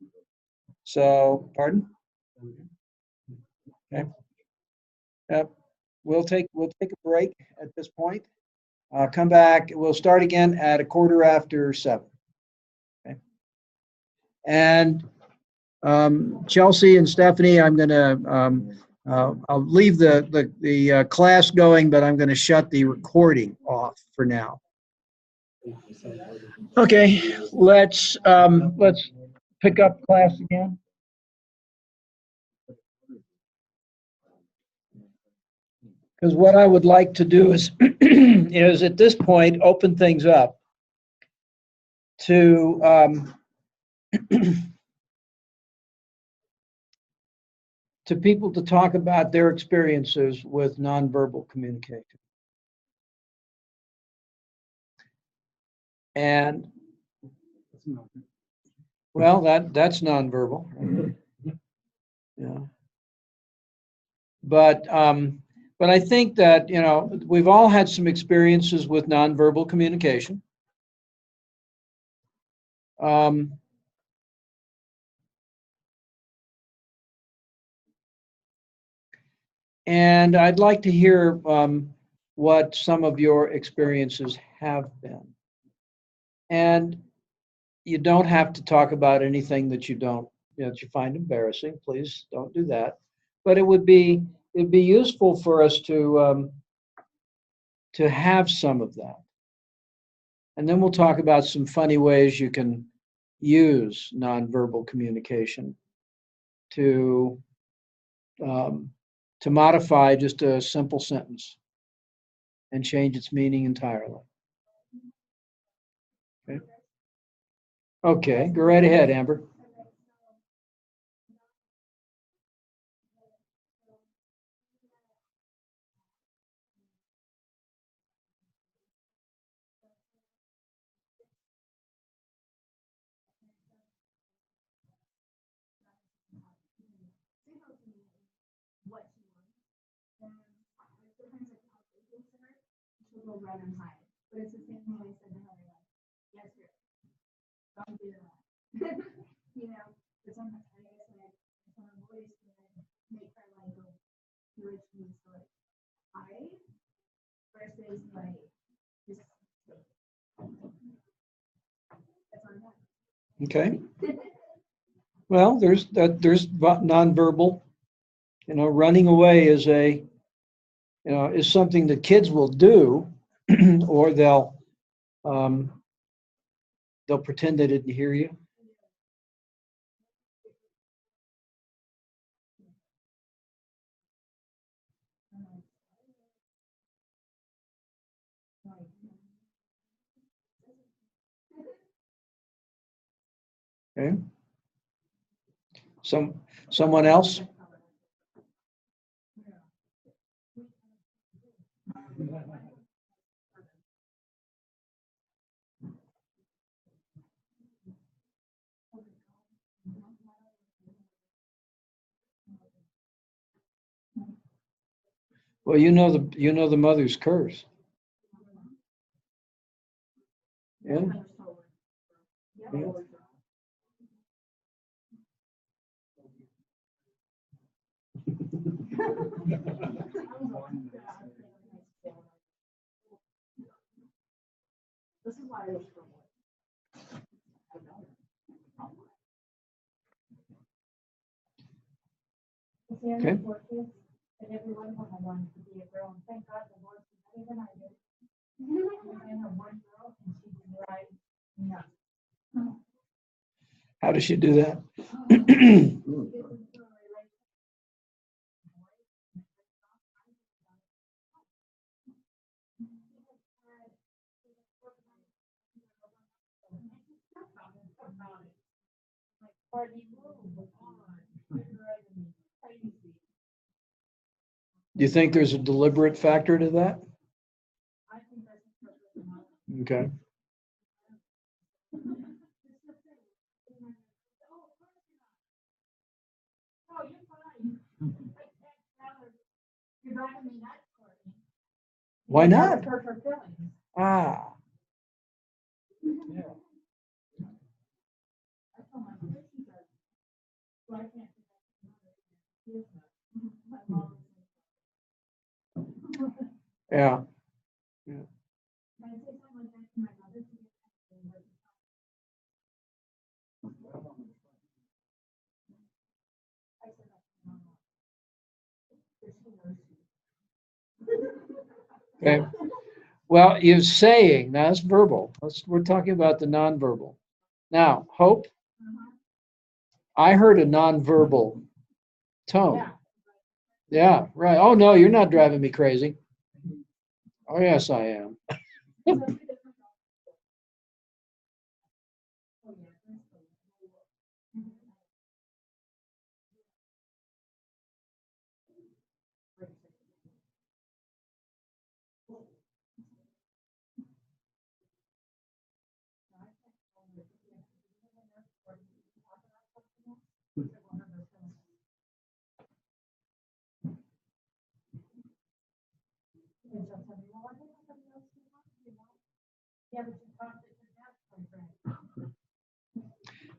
So, pardon? Okay. Yep. We'll take a break at this point. Come back. We'll start again at 7:15. Okay. And Chelsea and Stephanie, I'm going to I'll leave the class going, but I'm going to shut the recording off for now. Okay, let's pick up class again. Because what I would like to do is is at this point open things up to to people to talk about their experiences with nonverbal communication. And well, that's nonverbal, right? Yeah. But I think that, you know, we've all had some experiences with nonverbal communication. And I'd like to hear what some of your experiences have been. And you don't have to talk about anything that you find embarrassing. Please don't do that. But it'd be useful for us to have some of that. And then we'll talk about some funny ways you can use nonverbal communication to modify just a simple sentence and change its meaning entirely. Okay. Okay, go right ahead, Amber. She'll go run and hide. But it's the same thing I said to her, like, yes, don't do that. You know, but sometimes I guess like someone voice can make her like go through it from like hide versus like just that's on that. Okay. Well, there's nonverbal. You know, running away is is something that kids will do, or they'll pretend they didn't hear you. Okay. Someone else? Well, you know the mother's curse. Yeah. Yeah. This is why I was for one. I know. See, I Okay. have 4 kids, and every one of them I wanted to be a girl, and thank God the Lord's better than I did. I have one girl, and she's right nuts. How does she do that? Do you think there's a deliberate factor to that? Okay. You're driving me nuts, Courtney. Why not? Hurt her feelings. Ah, I told my sister, she does. So I can't. She is nuts. My mom is nuts. yeah. When I say something like that to my mother, she gets angry. I said that to my mom. Because she knows she. Okay. Well, you're saying, now that's verbal. We're talking about the nonverbal. Now, Hope, I heard a nonverbal tone. Yeah. Yeah, right. Oh, no, you're not driving me crazy. Oh, yes, I am. Yeah, but you talked to your dad's boyfriend.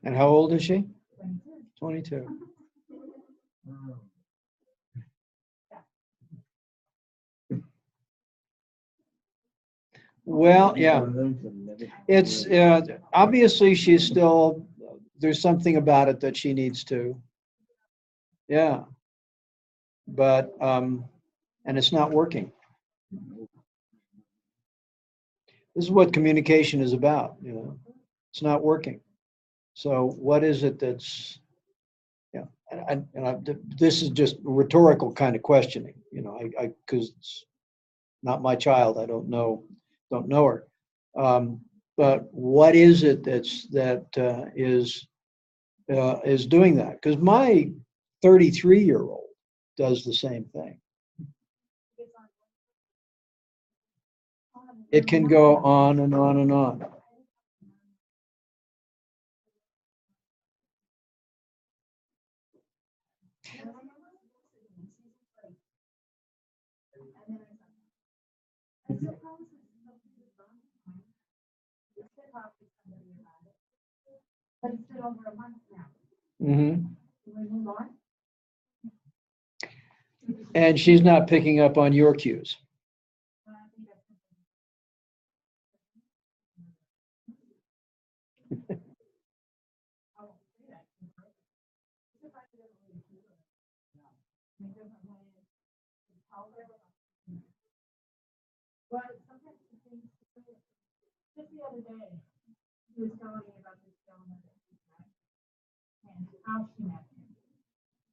And how old is she? 22. 22. Well, yeah. It's obviously she's still, there's something about it that she needs to. Yeah. But, and it's not working. This is what communication is about, you know. It's not working. So what is it that's, yeah, this is just rhetorical kind of questioning, you know, because it's not my child, I don't know her. But what is it that is doing that? Because my 33-year-old does the same thing. It can go on and on and on. But it's been over a month now. Hmm. Can we move on? And she's not picking up on your cues. Well, sometimes the things, just the other day, he was telling me about this gentleman that he met and how she met him.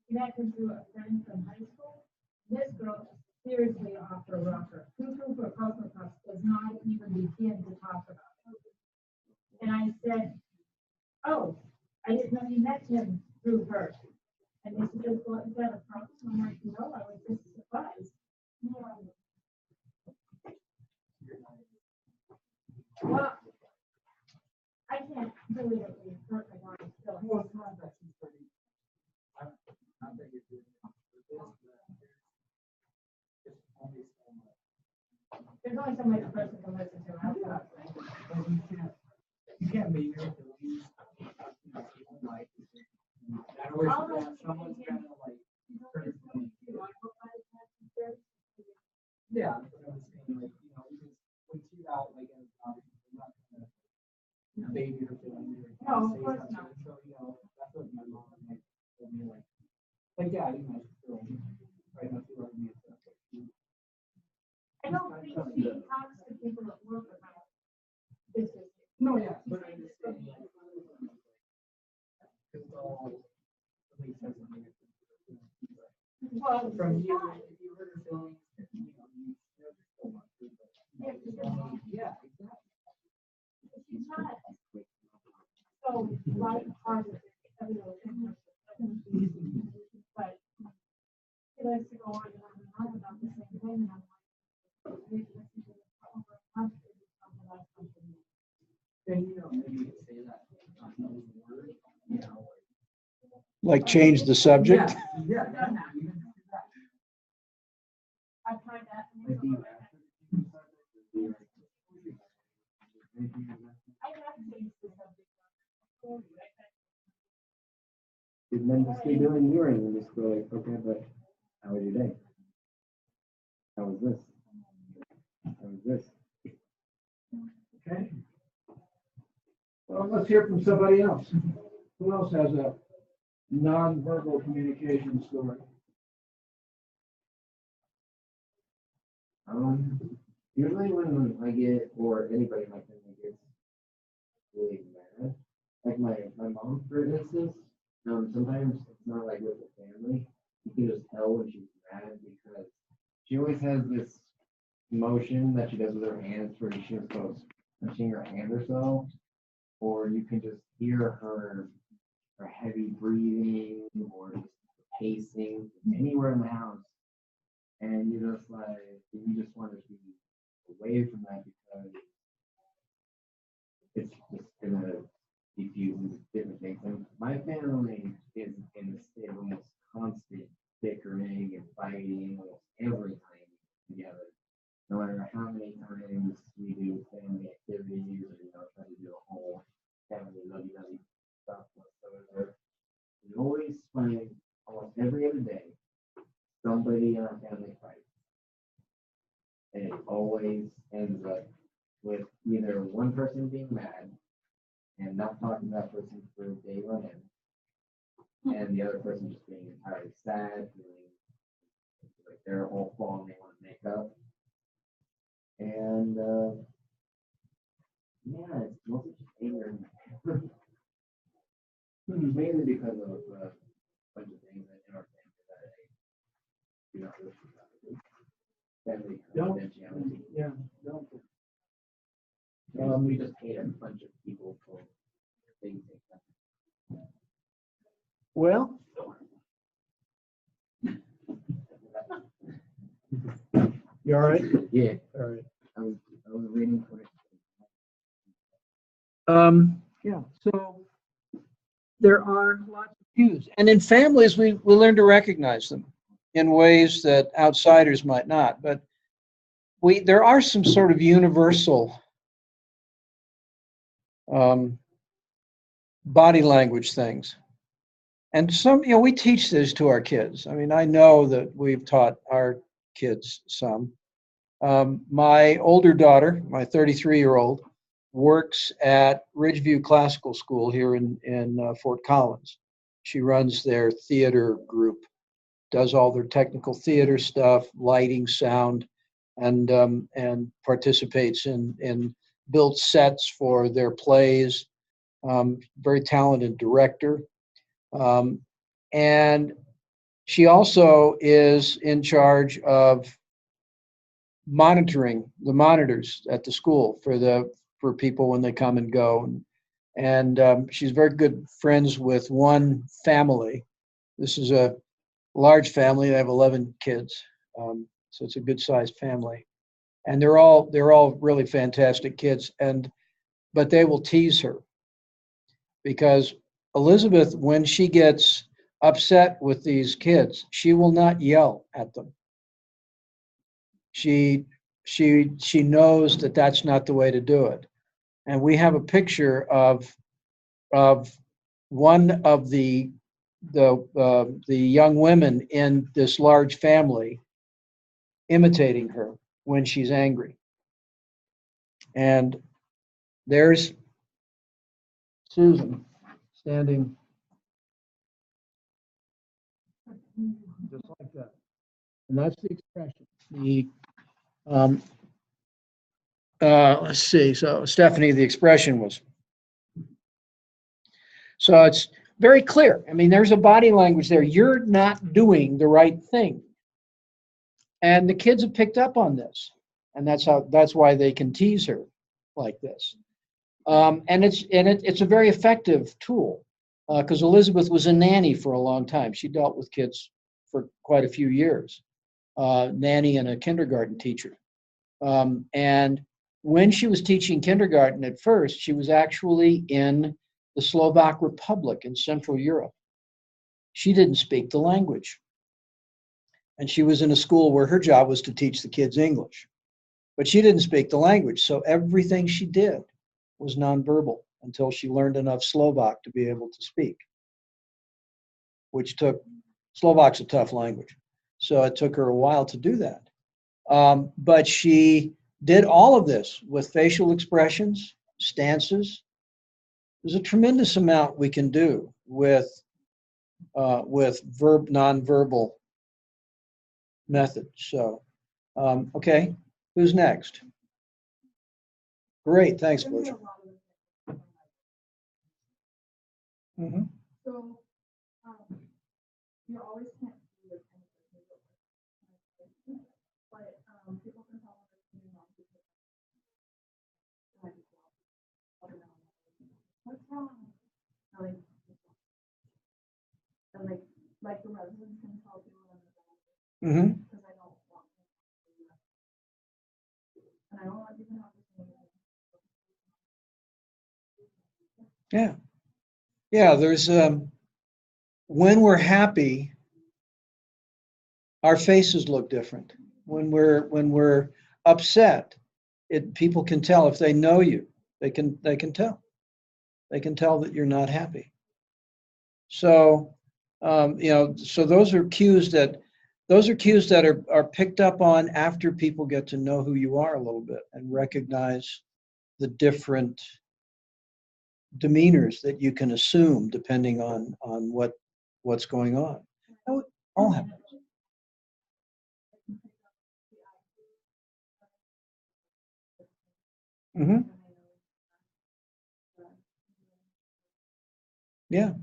He met him through a friend from high school. This girl is seriously off her rocker. Cuckoo for Cocoa Puffs does not even begin to talk about it. And I said, oh, I didn't know you met him through her. And they said, well, is that a problem? I'm like, no, I was just surprised. Well, I can't believe it. We hurt my daughter's feelings. Well, it's not that she's pretty. I think it's good. It's only There's only so much a person can listen to outside. You can't make your feelings. Like, that always, someone's gonna like, hurt me. Yeah, that's what I was saying, like, you know, because when she's out, like, in a job, you're not gonna baby her feelings. Or No, of say course something. not. So, you know, that's what my mom like told me, like, yeah, you know, still, right now, she loves me and stuff. But I don't think she talks to people that work about business. no, yeah, but I'm just saying, like, it's all really sensitive. Well, From it's you, not. if you hurt her feelings, you know, you never so much. Yeah, Yeah, exactly. she's not so lighthearted, everyone. But she likes to go on and on about the same thing, and I'm like, maybe this is over a month, maybe something like something. And you know, maybe you could say that, not those words, you know. Like change the subject? Yeah, yeah. You can do that. I've tried that. and Like, it's do you over. have I have changed the subject. And then just keep doing your end and just go like, okay, but how was your day? How was this? How was this? Okay. Well, let's hear from somebody else. Who else has a nonverbal communication story? Usually when I get, or anybody in my family gets really mad, like my mom, for instance, sometimes it's not like with the family. You can just tell when she's mad because she always has this motion that she does with her hands where she just goes touching her hand or so, or you can just hear her heavy breathing or just pacing anywhere in the house. And you just like, you just want to be away from that because it's just gonna diffuse into different things. And my family is in a state of almost constant bickering and fighting almost every time together. No matter how many times we do family activities or try to do a whole family lovey-dovey stuff whatsoever, we always find almost every other day somebody in our family fights. And it always ends up with either one person being mad and not talking to that person for a day on end, and the other person just being entirely sad, feeling like they're all fault and they want to make up. And yeah, it's mostly just anger. Mainly because of a bunch of things in our family that I do not wish to talk about. Family confidentiality. Yeah, don't. We just hate a bunch of people for things like that. Well, you all right? Yeah, All right. I was waiting for it. Yeah, so there are lots of cues. And in families, we learn to recognize them in ways that outsiders might not. But there are some sort of universal body language things. And some, we teach this to our kids. I mean, I know that we've taught our kids some. My older daughter, my 33-year-old, works at Ridgeview Classical School here in Fort Collins. She runs their theater group, does all their technical theater stuff, lighting, sound, and participates in built sets for their plays. Very talented director. And she also is in charge of monitoring the monitors at the school for people when they come and go. And she's very good friends with one family. This is a large family. They have 11 kids. So it's a good sized family. And they're all really fantastic kids. But they will tease her because Elizabeth, when she gets upset with these kids, she will not yell at them. She she knows that that's not the way to do it. And we have a picture of one of the young women in this large family imitating her when she's angry. And there's Susan standing just like that. And that's the expression. Let's see. So Stephanie, the expression was. So it's very clear. I mean, there's a body language there. You're not doing the right thing. And the kids have picked up on this. And that's why they can tease her like this. And it's a very effective tool because Elizabeth was a nanny for a long time. She dealt with kids for quite a few years, nanny and a kindergarten teacher. And when she was teaching kindergarten at first, she was actually in the Slovak Republic in Central Europe. She didn't speak the language. And she was in a school where her job was to teach the kids English. But she didn't speak the language, so everything she did was nonverbal until she learned enough Slovak to be able to speak, which took, Slovak's a tough language, so it took her a while to do that. But she did all of this with facial expressions, stances. There's a tremendous amount we can do with nonverbal methods. So, okay, who's next? Great, thanks, Butch. Mm-hmm. So, you always can't do it. But people can tell when they're not because what's wrong? Like the residents can tell people when they're Mm-hmm. because I don't want them to do that. And I don't want people to have to say Yeah. Yeah, there's when we're happy, our faces look different. When we're upset, people can tell if they know you. They can tell. They can tell that you're not happy. So so those are cues that are picked up on after people get to know who you are a little bit and recognize the different demeanors that you can assume depending on what's going on. All happens. Mm-hmm. Yeah.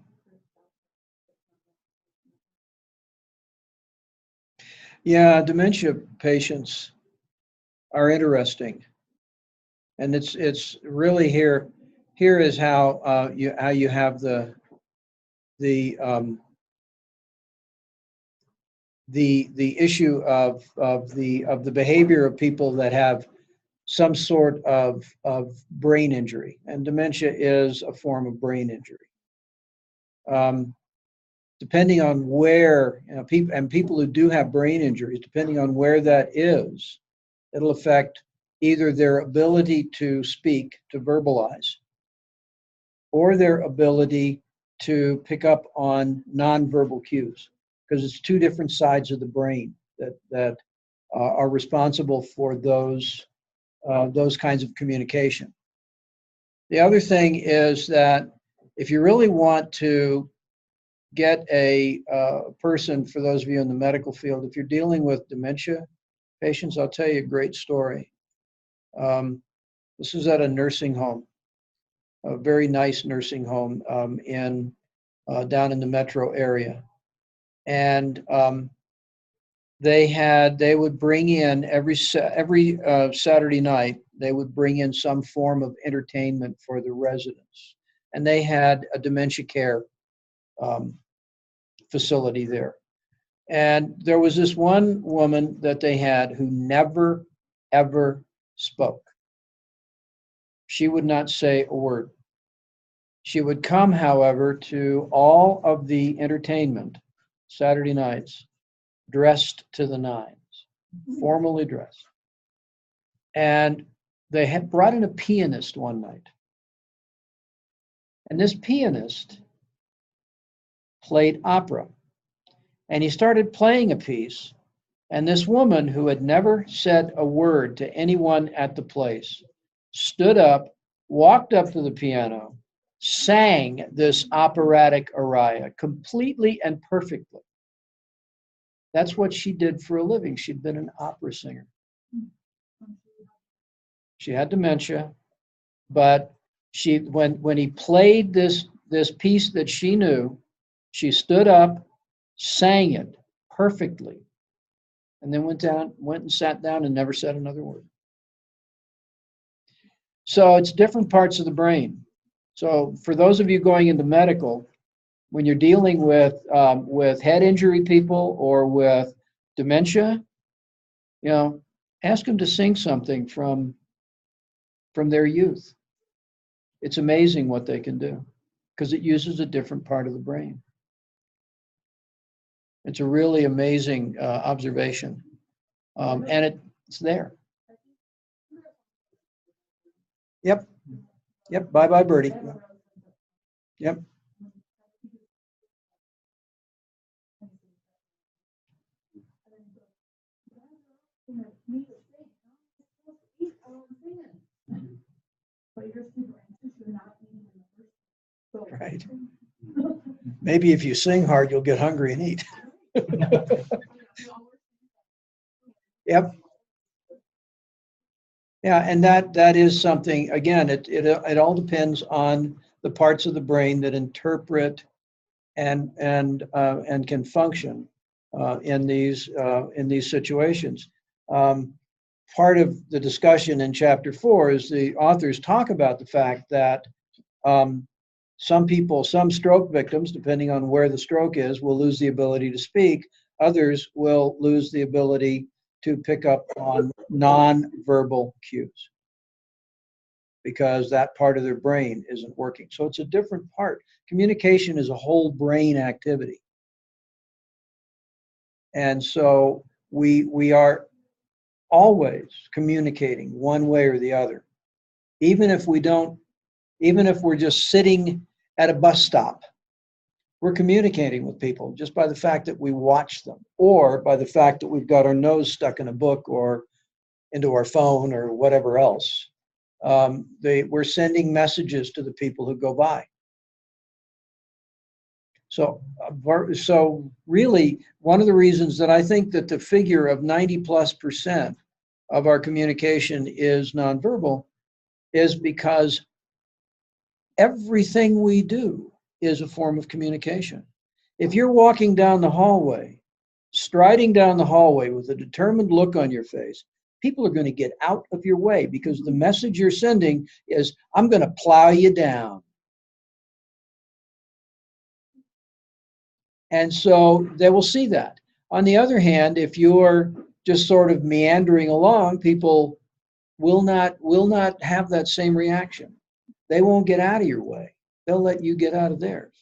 Yeah, dementia patients are interesting, and it's really here is how you have the issue of the behavior of people that have some sort of brain injury, and dementia is a form of brain injury. Depending on where people who do have brain injuries, depending on where that is, it'll affect either their ability to speak, to verbalize, or their ability to pick up on nonverbal cues, because it's two different sides of the brain that are responsible for those kinds of communication. The other thing is that if you really want to get a person, for those of you in the medical field, if you're dealing with dementia patients, I'll tell you a great story. This is at a nursing home, a very nice nursing home down in the metro area. And they would bring in every Saturday night, they would bring in some form of entertainment for the residents. And they had a dementia care facility there. And there was this one woman that they had who never, ever spoke. She would not say a word. She would come, however, to all of the entertainment Saturday nights, dressed to the nines, formally dressed. And they had brought in a pianist one night. And this pianist played opera. And he started playing a piece. And this woman, who had never said a word to anyone at the place, stood up, walked up to the piano, sang this operatic aria completely and perfectly. That's what she did for a living. She'd been an opera singer. She had dementia, but when he played this piece that she knew, she stood up, sang it perfectly, and then went and sat down and never said another word. So it's different parts of the brain. So for those of you going into medical, when you're dealing with head injury people or with dementia, ask them to sing something from their youth. It's amazing what they can do because it uses a different part of the brain. It's a really amazing observation, and it's there. Yep. Bye bye, birdie. Yep. Right. Maybe if you sing hard, you'll get hungry and eat. Yep. Yeah, and that is something, again, it all depends on the parts of the brain that interpret and can function in these situations. Part of the discussion in chapter 4 is the authors talk about the fact that some stroke victims, depending on where the stroke is, will lose the ability to speak. Others will lose the ability to pick up on non-verbal cues because that part of their brain isn't working. So it's a different part. Communication is a whole brain activity. And so we are always communicating one way or the other. Even if we're just sitting at a bus stop, we're communicating with people just by the fact that we watch them or by the fact that we've got our nose stuck in a book or into our phone or whatever else. We're sending messages to the people who go by. So really, one of the reasons that I think that the figure of 90+% of our communication is nonverbal is because everything we do is a form of communication. If you're walking down the hallway, striding down the hallway with a determined look on your face, people are going to get out of your way because the message you're sending is, I'm going to plow you down. And so they will see that. On the other hand, if you're just sort of meandering along, people will not have that same reaction. They won't get out of your way. They'll let you get out of theirs.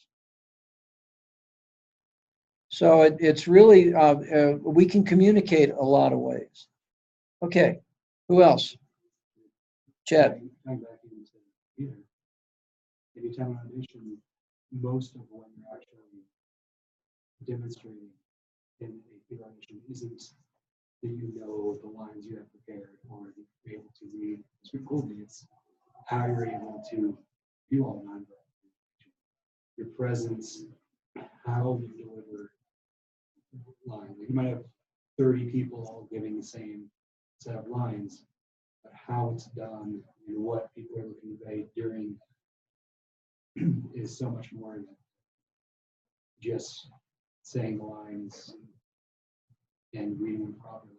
So it's really, we can communicate a lot of ways. Okay, who else? Chad. Back into theater. Maybe talent audition, most of what you're actually demonstrating in a theater audition isn't that you know the lines you have prepared or you're able to read script coldly. It's how you're able to do all the nonverbal. Your presence, how you deliver lines. Like you might have 30 people all giving the same set of lines, but how it's done and what people are looking to convey during is so much more than just saying the lines and reading them properly.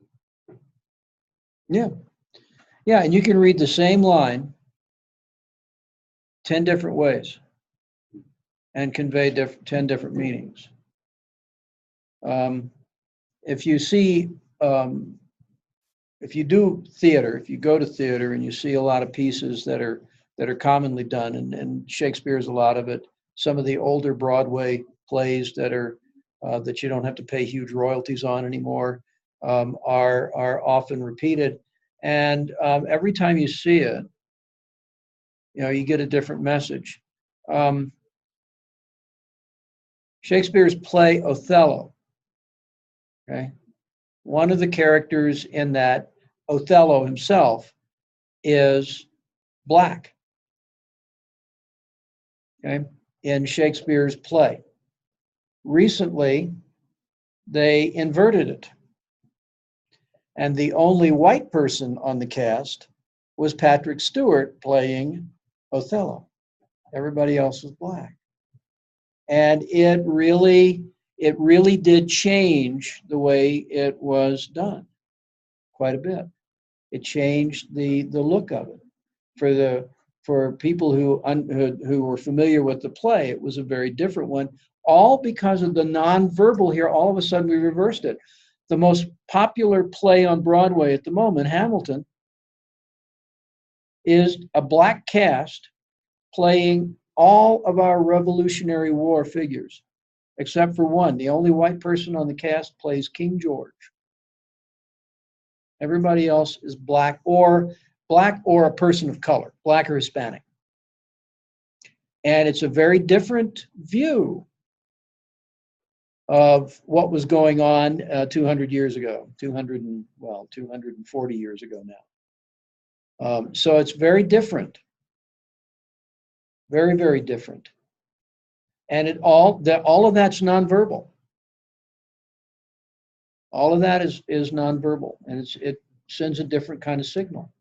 Yeah, and you can read the same line 10 different ways and convey 10 different meanings. If you see, if you do theater, if you go to theater and you see a lot of pieces that are commonly done, and Shakespeare's a lot of it, some of the older Broadway plays that are that you don't have to pay huge royalties on anymore are often repeated. And every time you see it, you get a different message. Shakespeare's play Othello, okay? One of the characters in that, Othello himself, is black, okay, in Shakespeare's play. Recently, they inverted it. And the only white person on the cast was Patrick Stewart playing Othello. Everybody else was black. And it really did change the way it was done quite a bit. It changed the look of it. For people who were familiar with the play, it was a very different one, all because of the nonverbal here. All of a sudden, we reversed it. The most popular play on Broadway at the moment, Hamilton, is a black cast playing all of our Revolutionary War figures, except for one. The only white person on the cast plays King George. Everybody else is black or a person of color, black or Hispanic. And it's a very different view of what was going on 200 years ago, 240 years ago now. So it's very different, very, very different. And all of that's nonverbal. All of that is nonverbal, and it sends a different kind of signal.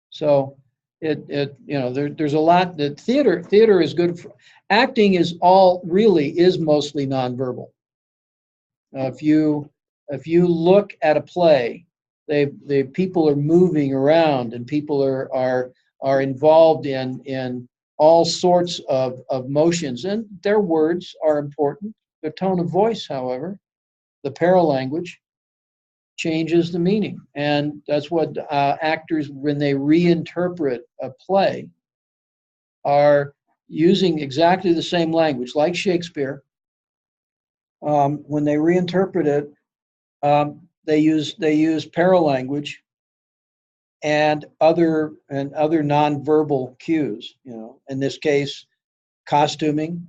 So there's a lot that theater is good for. Acting is mostly nonverbal. If you look at a play, the people are moving around, and people are involved in all sorts of motions, and their words are important. Their tone of voice, however, the paralanguage, changes the meaning. And that's what actors, when they reinterpret a play, are using exactly the same language, like Shakespeare. When they reinterpret it, they use paralanguage and other nonverbal cues. In this case, costuming.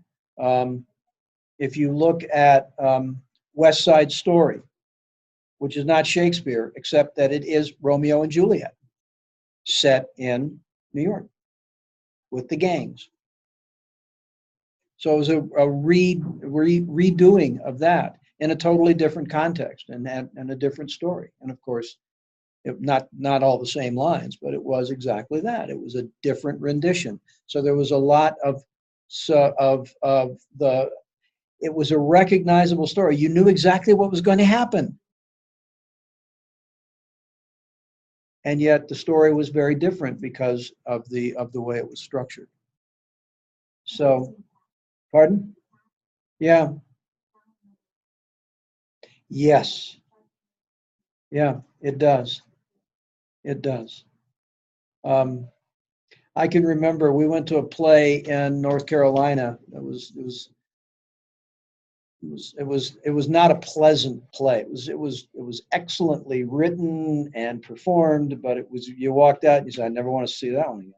If you look at West Side Story, which is not Shakespeare, except that it is Romeo and Juliet, set in New York with the gangs. So it was a redoing of that in a totally different context and a different story. And of course, not all the same lines, but it was exactly that. It was a different rendition. So there was a lot it was a recognizable story. You knew exactly what was going to happen. And yet the story was very different because of the way it was structured. So, pardon? Yeah. Yes. Yeah, it does. It does. I can remember we went to a play in North Carolina. It was not a pleasant play. It was excellently written and performed, but you walked out and you said, I never want to see that one again.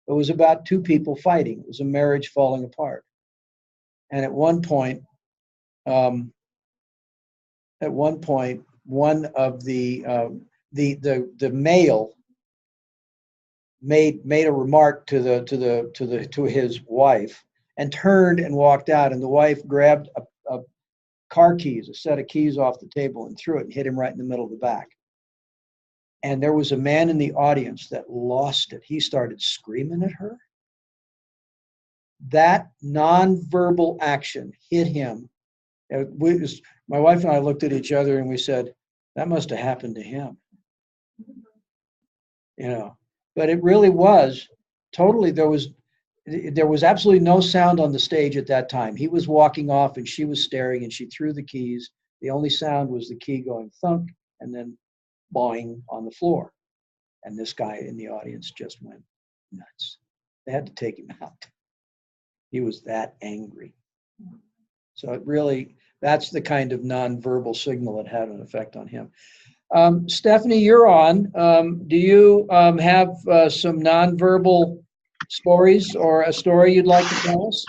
It was about two people fighting. It was a marriage falling apart. And at one point, one of the male made a remark to his wife and turned and walked out, and the wife grabbed a car keys, a set of keys off the table, and threw it and hit him right in the middle of the back. And there was a man in the audience that lost it. He started screaming at her. That nonverbal action hit him. My wife and I looked at each other and we said, that must have happened to him. But it really was totally, there was absolutely no sound on the stage at that time. He was walking off and she was staring and she threw the keys. The only sound was the key going thunk and then boing on the floor. And this guy in the audience just went nuts. They had to take him out. He was that angry. So that's the kind of nonverbal signal that had an effect on him. Stephanie, you're on. Do you have some nonverbal stories or a story you'd like to tell us?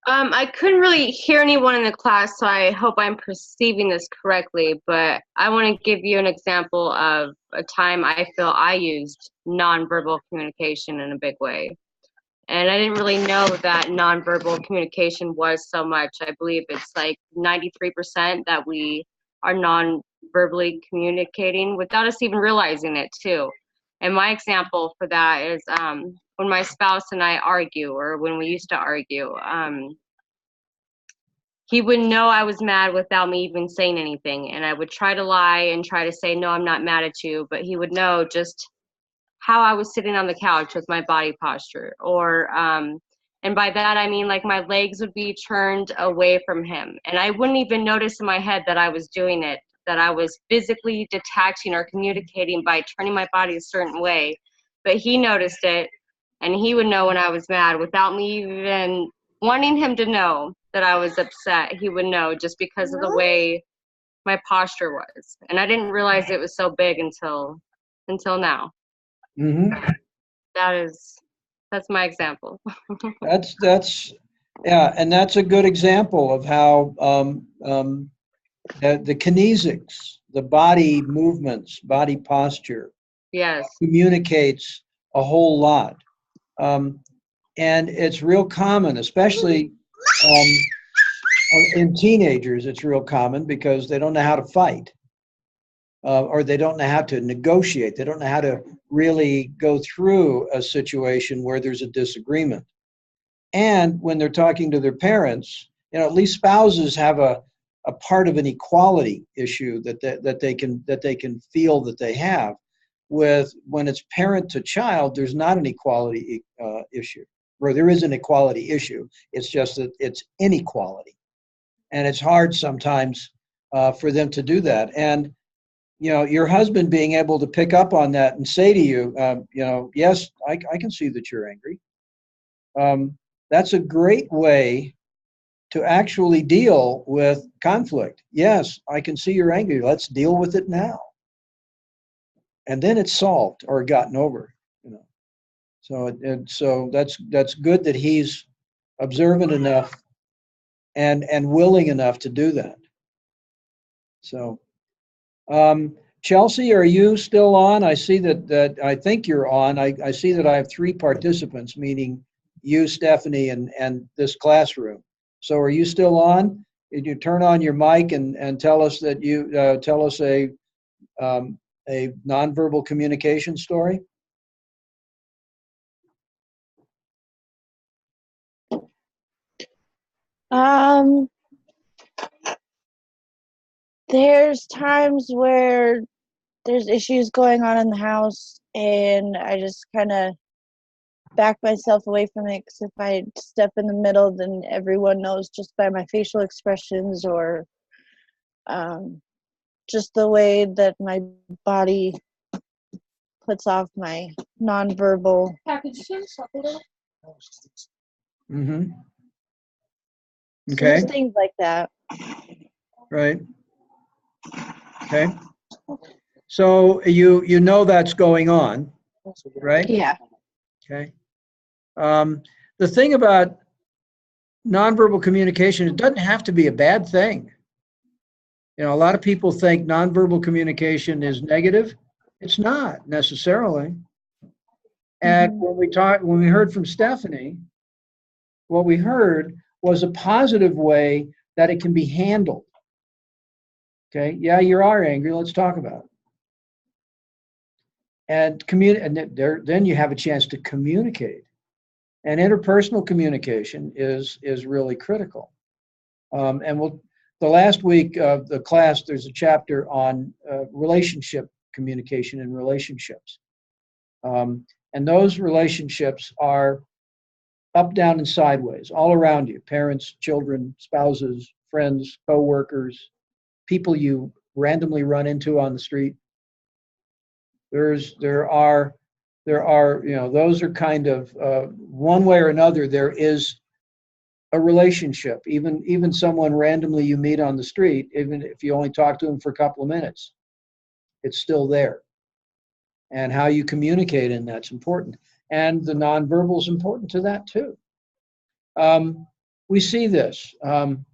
I couldn't really hear anyone in the class, so I hope I'm perceiving this correctly, but I want to give you an example of a time I feel I used nonverbal communication in a big way. And I didn't really know that nonverbal communication was so much. I believe it's like 93% that we are non-verbally communicating without us even realizing it too. And my example for that is when my spouse and I argue, or when we used to argue, he would know I was mad without me even saying anything. And I would try to lie and try to say, no, I'm not mad at you. But he would know just how I was sitting on the couch with my body posture. Or, and by that, I mean like my legs would be turned away from him. And I wouldn't even notice in my head that I was doing it, that I was physically detaching or communicating by turning my body a certain way. But he noticed it, and he would know when I was mad without me even wanting him to know that I was upset. He would know just because of the way my posture was. And I didn't realize it was so big until now. Mm-hmm. That's my example. That's yeah, and that's a good example of how the kinesics, the body movements, body posture, Yes. communicates a whole lot. And it's real common, especially in teenagers, it's real common because they don't know how to fight. Or they don't know how to negotiate. They don't know how to really go through a situation where there's a disagreement. And when they're talking to their parents, at least spouses have a part of an equality issue that they can feel that they have. With when it's parent to child, there's not an equality issue. Or there is an equality issue. It's just that it's inequality, and it's hard sometimes for them to do that. And your husband being able to pick up on that and say to you, yes, I can see that you're angry. That's a great way to actually deal with conflict. Yes, I can see you're angry. Let's deal with it now. And then it's solved or gotten over. So that's good that he's observant enough and willing enough to do that. So. Chelsea, are you still on? I see that I think you're on. I see that I have 3 participants, meaning you, Stephanie, and this classroom. So are you still on? Did you turn on your mic and tell us that you tell us a nonverbal communication story? There's times where there's issues going on in the house and I just kind of back myself away from it, because if I step in the middle, then everyone knows just by my facial expressions or just the way that my body puts off my nonverbal. Mm-hmm. So Okay. just things like that. Right. Okay. So you know that's going on, right? Yeah. Okay. The thing about nonverbal communication, it doesn't have to be a bad thing. A lot of people think nonverbal communication is negative. It's not necessarily. And when we heard from Stephanie, what we heard was a positive way that it can be handled. Okay, yeah, you are angry. Let's talk about it. And then you have a chance to communicate. And interpersonal communication is really critical. And the last week of the class, there's a chapter on relationship communication and relationships. And those relationships are up, down, and sideways, all around you: parents, children, spouses, friends, co-workers, people you randomly run into on the street. There are those are kind of one way or another. There is a relationship. Even someone randomly you meet on the street, even if you only talk to them for a couple of minutes, It's still there. And how you communicate in that's important. And the nonverbal is important to that too. We see this when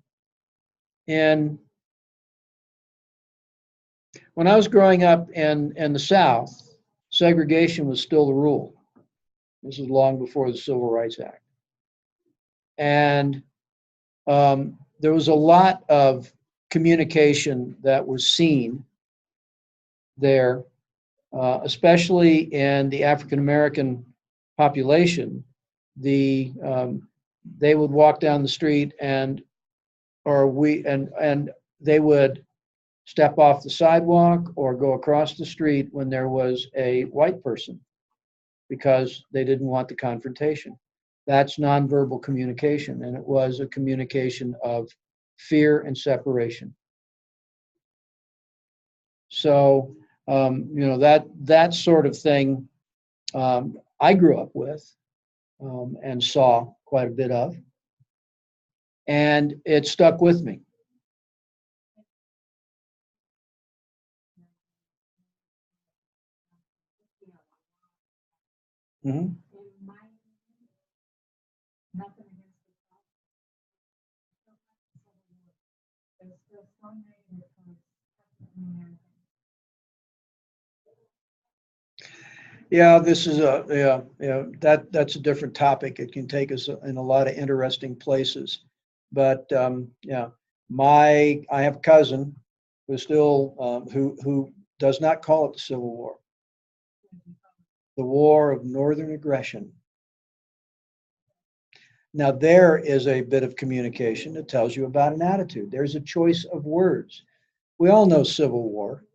I was growing up in the South, segregation was still the rule. This is long before the Civil Rights Act. And there was a lot of communication that was seen there, especially in the African American population. They would walk down the street and they would step off the sidewalk or go across the street when there was a white person because they didn't want the confrontation. That's nonverbal communication, and it was a communication of fear and separation. So, that sort of thing I grew up with and saw quite a bit of, and it stuck with me. Mm-hmm. Yeah, this is that's a different topic. It can take us in a lot of interesting places. But I have a cousin who still who does not call it the Civil War, the War of Northern Aggression. Now there is a bit of communication that tells you about an attitude. There's a choice of words. We all know Civil War.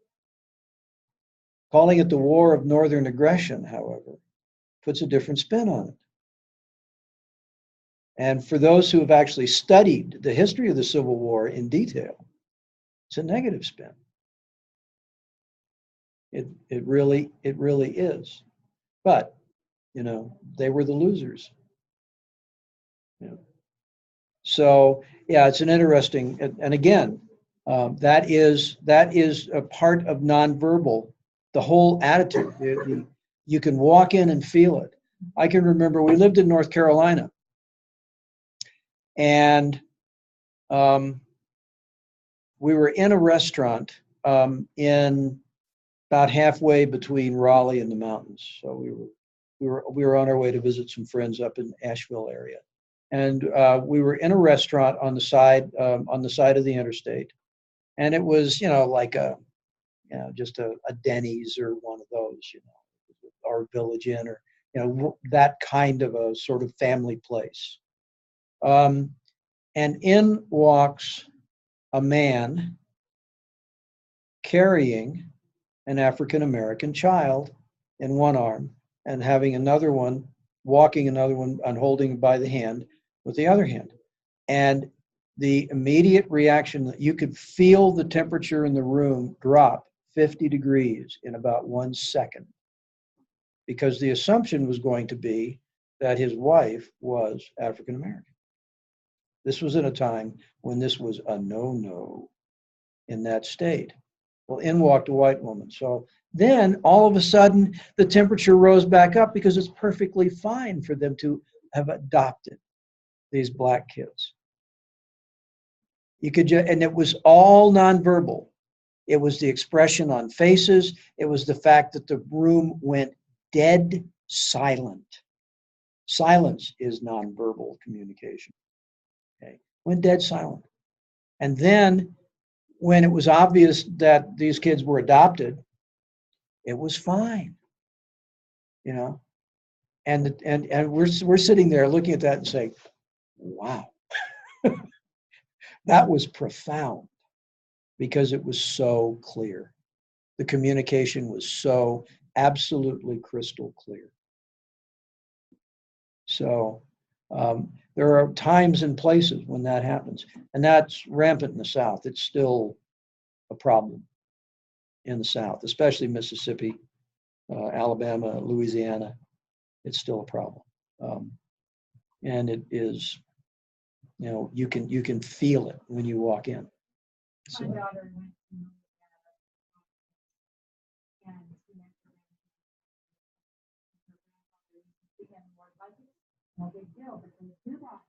Calling it the War of Northern Aggression, however, puts a different spin on it. And for those who have actually studied the history of the Civil War in detail, it's a negative spin. It really is. But, they were the losers. So, yeah, it's an interesting, and again, that is a part of nonverbal. The whole attitude, you can walk in and feel it. I can remember we lived in North Carolina, and we were in a restaurant in about halfway between Raleigh and the mountains. So we were on our way to visit some friends up in Asheville area, and we were in a restaurant on the side of the interstate, and it was like just a Denny's or one of those, or Village Inn, or that kind of a sort of family place. And in walks a man carrying an African American child in one arm and having another one, walking another one and holding by the hand with the other hand. And the immediate reaction that you could feel the temperature in the room drop 50 degrees in about 1 second, because the assumption was going to be that his wife was African American. This was at a time when this was a no-no in that state. Well, in walked a white woman. So then all of a sudden the temperature rose back up because it's perfectly fine for them to have adopted these black kids. And it was all nonverbal. It was the expression on faces. It was the fact that the room went dead silent. Silence is nonverbal communication. Okay, went dead silent. And then when it was obvious that these kids were adopted, it was fine. And we're sitting there looking at that and saying, wow, that was profound, because it was so clear. The communication was so absolutely crystal clear. So there are times and places when that happens, and that's rampant in the South. It's still a problem in the South, especially Mississippi, Alabama, Louisiana. It's still a problem, and it is. You can feel it when you walk in. So. board budget, no big deal, but they do that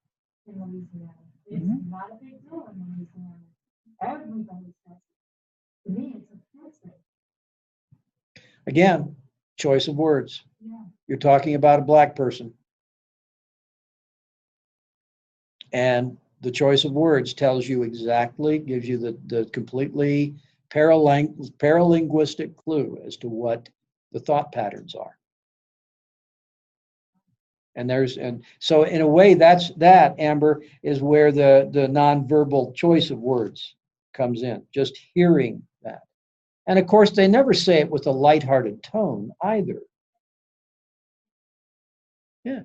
in Louisiana. It's Mhm. not a big deal in Louisiana. Everybody says it. To me, it's a good thing. Again, choice of words. Yeah. You're talking about a black person. And the choice of words tells you exactly, gives you the completely paralinguistic clue as to what the thought patterns are. And so in a way, that, Amber, is where the nonverbal choice of words comes in, just hearing that. And of course, they never say it with a lighthearted tone either. Yeah.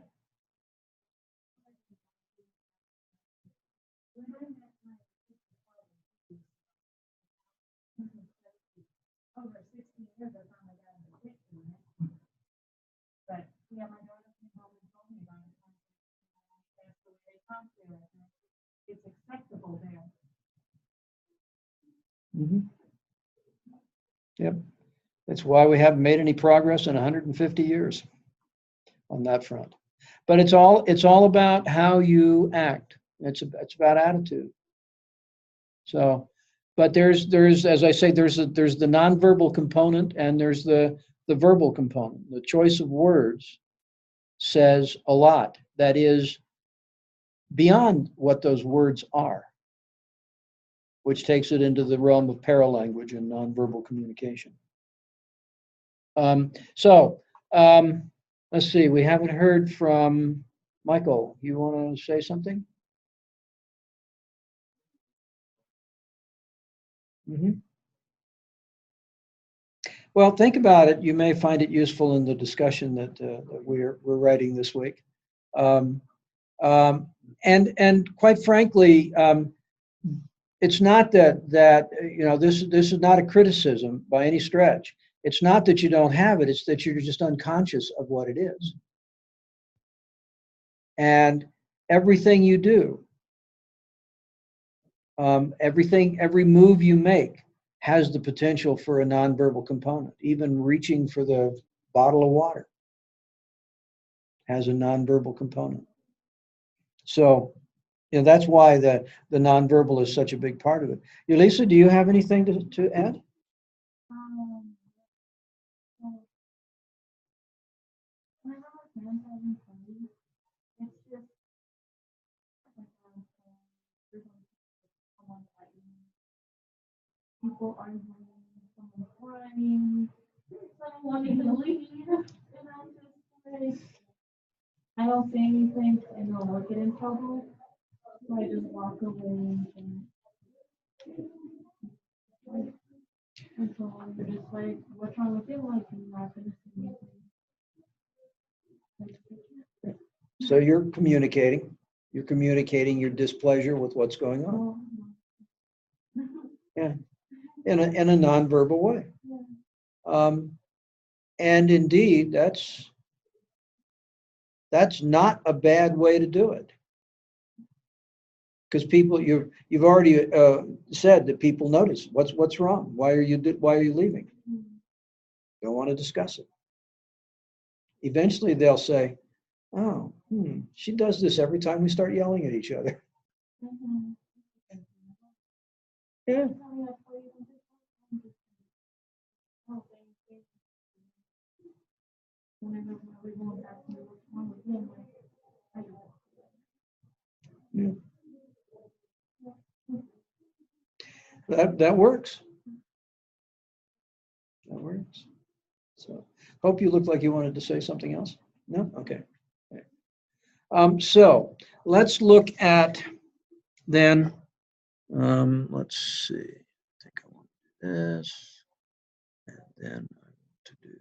Over 16 years, I found my dad in the kitchen. But yeah, my daughter came home and told me about it. That's the way they talk to it. It's acceptable there. Mhm. Yep. That's why we haven't made any progress in 150 years on that front. But it's all about how you act. It's about attitude. So, but there's as I say, there's the nonverbal component and there's the verbal component. The choice of words says a lot that is beyond what those words are, which takes it into the realm of paralanguage and nonverbal communication. So let's see, we haven't heard from Michael. You want to say something? Mm-hmm. Well, think about it. You may find it useful in the discussion that we're writing this week. And quite frankly, it's not that you know this is not a criticism by any stretch. It's not that you don't have it. It's that you're just unconscious of what it is. And everything you do, every move you make has the potential for a nonverbal component. Even reaching for the bottle of water has a nonverbal component. So, you know, that's why the nonverbal is such a big part of it. Elisa, do you have anything to add? It's just people arguing, someone crying, someone wanting to leave, and I'm just like, I don't say anything, I know I'll get in trouble, so I just walk away and so I'm just like, what's wrong with you? Like, you're not gonna say anything. So you're communicating your displeasure with what's going on. Yeah, in a nonverbal way. And indeed, that's not a bad way to do it. Because people, you've already said that people notice what's wrong. Why are you leaving? Don't want to discuss it. Eventually, they'll say, "Oh, she does this every time we start yelling at each other." Yeah. Yeah. That works. That works. So, hope you looked like you wanted to say something else. No? Okay. So let's look at then. Let's see. I think I want to do this, and then I want to do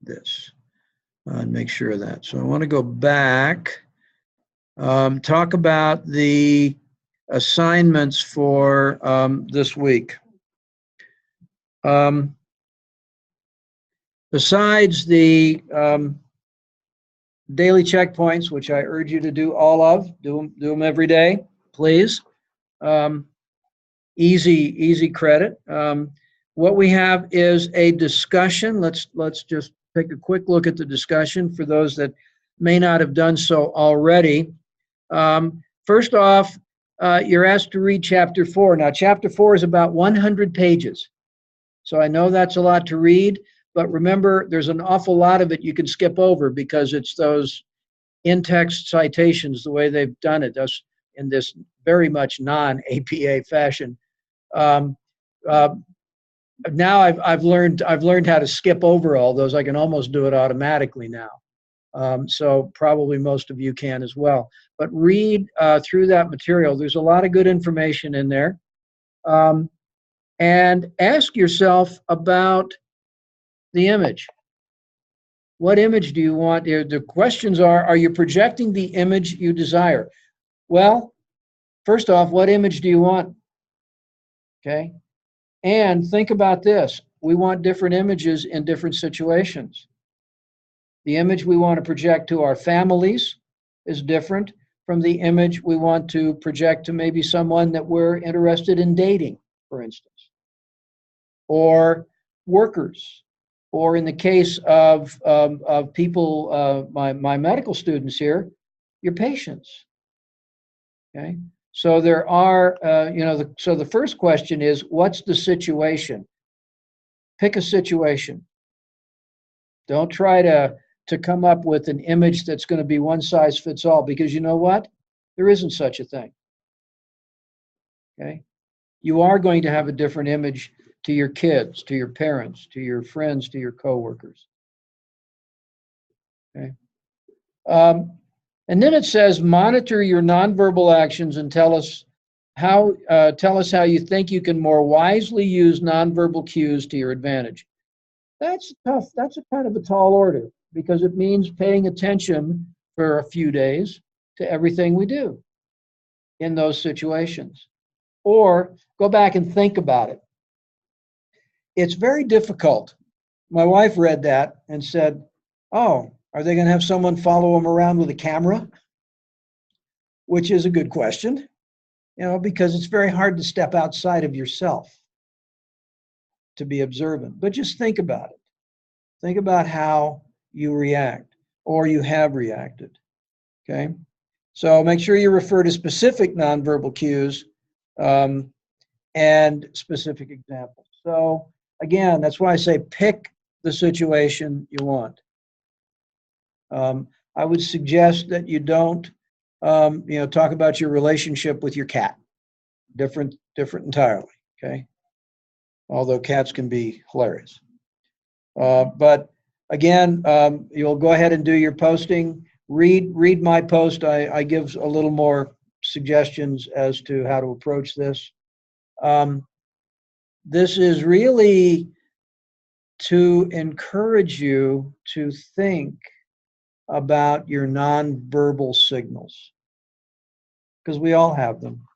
this, and make sure of that. So I want to go back. Talk about the assignments for this week. Besides the daily checkpoints, which I urge you to do all of, do them every day, please. Easy credit. What we have is a discussion. Let's just take a quick look at the discussion for those that may not have done so already. First off, you're asked to read chapter 4. Now, chapter 4 is about 100 pages. So I know that's a lot to read, but remember, there's an awful lot of it you can skip over because it's those in-text citations, the way they've done it, thus in this very much non-APA fashion. Now I've learned how to skip over all those. I can almost do it automatically now. So probably most of you can as well. But read through that material. There's a lot of good information in there. And ask yourself about the image. What image do you want? The questions are you projecting the image you desire? Well, first off, what image do you want? Okay. And think about this. We want different images in different situations. The image we want to project to our families is different from the image we want to project to maybe someone that we're interested in dating, for instance, or workers, or in the case of people, my medical students here, your patients. Okay, so there are, so the first question is, what's the situation? Pick a situation. Don't try to come up with an image that's going to be one size fits all, because you know what? There isn't such a thing. Okay, you are going to have a different image to your kids, to your parents, to your friends, to your coworkers. Okay. And then it says, monitor your nonverbal actions and tell us how you think you can more wisely use nonverbal cues to your advantage. That's tough. That's a kind of a tall order, because it means paying attention for a few days to everything we do in those situations. Or go back and think about it. It's very difficult. My wife read that and said, oh, are they going to have someone follow them around with a camera? Which is a good question, because it's very hard to step outside of yourself to be observant. But just think about it. Think about how you react or you have reacted, okay? So make sure you refer to specific nonverbal cues and specific examples. So again, that's why I say pick the situation you want. I would suggest that you don't, talk about your relationship with your cat. Different entirely, okay? Although cats can be hilarious. But again, you'll go ahead and do your posting. Read my post. I give a little more suggestions as to how to approach this. This is really to encourage you to think about your nonverbal signals, because we all have them.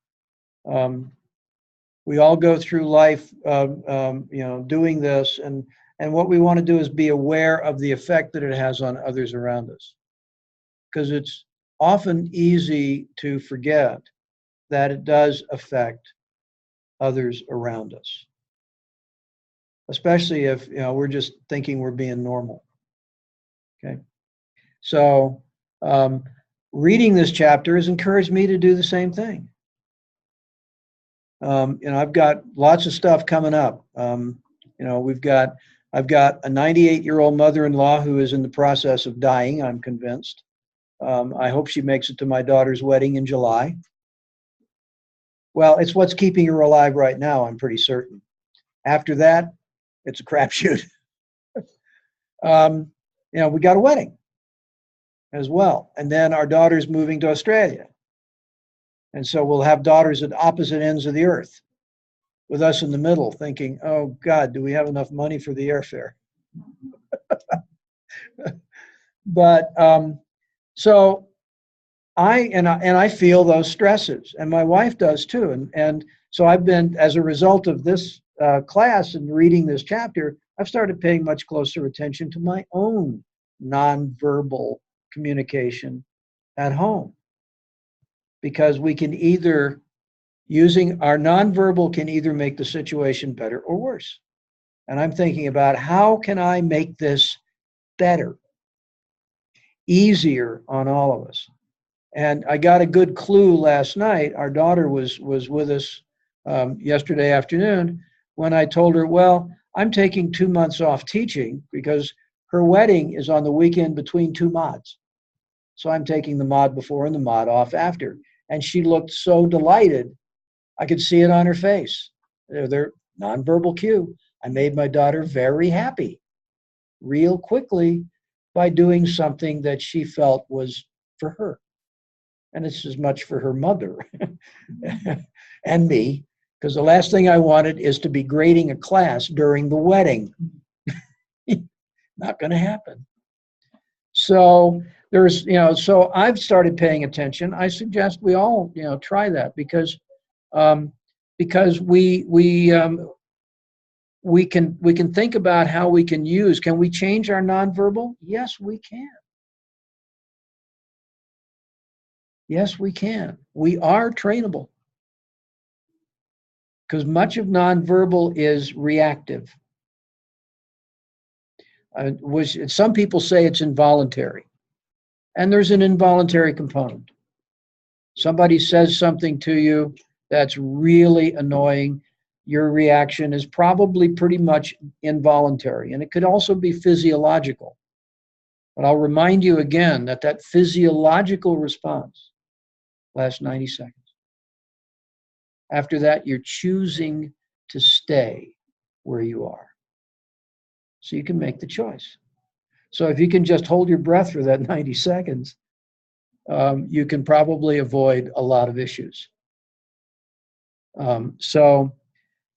We all go through life, doing this, and what we want to do is be aware of the effect that it has on others around us, because it's often easy to forget that it does affect others around us, especially if we're just thinking we're being normal. Okay, so reading this chapter has encouraged me to do the same thing. I've got lots of stuff coming up. I've got a 98-year-old mother-in-law who is in the process of dying, I'm convinced. I hope she makes it to my daughter's wedding in July. Well, it's what's keeping her alive right now, I'm pretty certain. After that, it's a crapshoot. We got a wedding as well. And then our daughter's moving to Australia. And so we'll have daughters at opposite ends of the earth, with us in the middle thinking, oh God, do we have enough money for the airfare? But so I feel those stresses, and my wife does too. And so I've been, as a result of this class and reading this chapter, I've started paying much closer attention to my own nonverbal communication at home, because we can either, using our nonverbal, can either make the situation better or worse. And I'm thinking about, how can I make this better, easier on all of us. And I got a good clue last night. Our daughter was with us yesterday afternoon when I told her, well, I'm taking 2 months off teaching because her wedding is on the weekend between 2 mods. So I'm taking the mod before and the mod off after. And she looked so delighted. I could see it on her face. They're nonverbal cue. I made my daughter very happy real quickly by doing something that she felt was for her. And it's as much for her mother and me, because the last thing I wanted is to be grading a class during the wedding. Not going to happen. So there's, so I've started paying attention. I suggest we all, try that because we can think about how we can use. Can we change our nonverbal? Yes, we can. Yes, we can. We are trainable because much of nonverbal is reactive. Which some people say it's involuntary, and there's an involuntary component. Somebody says something to you that's really annoying. Your reaction is probably pretty much involuntary, and it could also be physiological. But I'll remind you again that physiological response lasts 90 seconds. After that, you're choosing to stay where you are. So you can make the choice. So if you can just hold your breath for that 90 seconds, you can probably avoid a lot of issues. So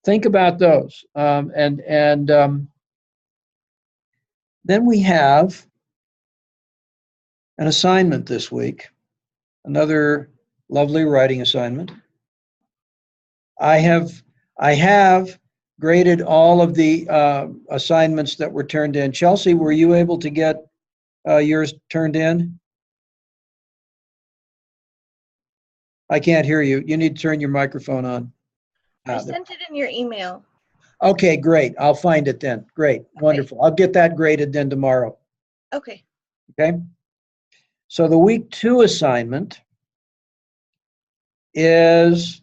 think about those. Then we have an assignment this week, another lovely writing assignment. I have graded all of the assignments that were turned in. Chelsea, were you able to get yours turned in? I can't hear you. You need to turn your microphone on. I sent it in your email. Okay, great. I'll find it then. Great. Wonderful. I'll get that graded then tomorrow. Okay. Okay. So the week 2 assignment is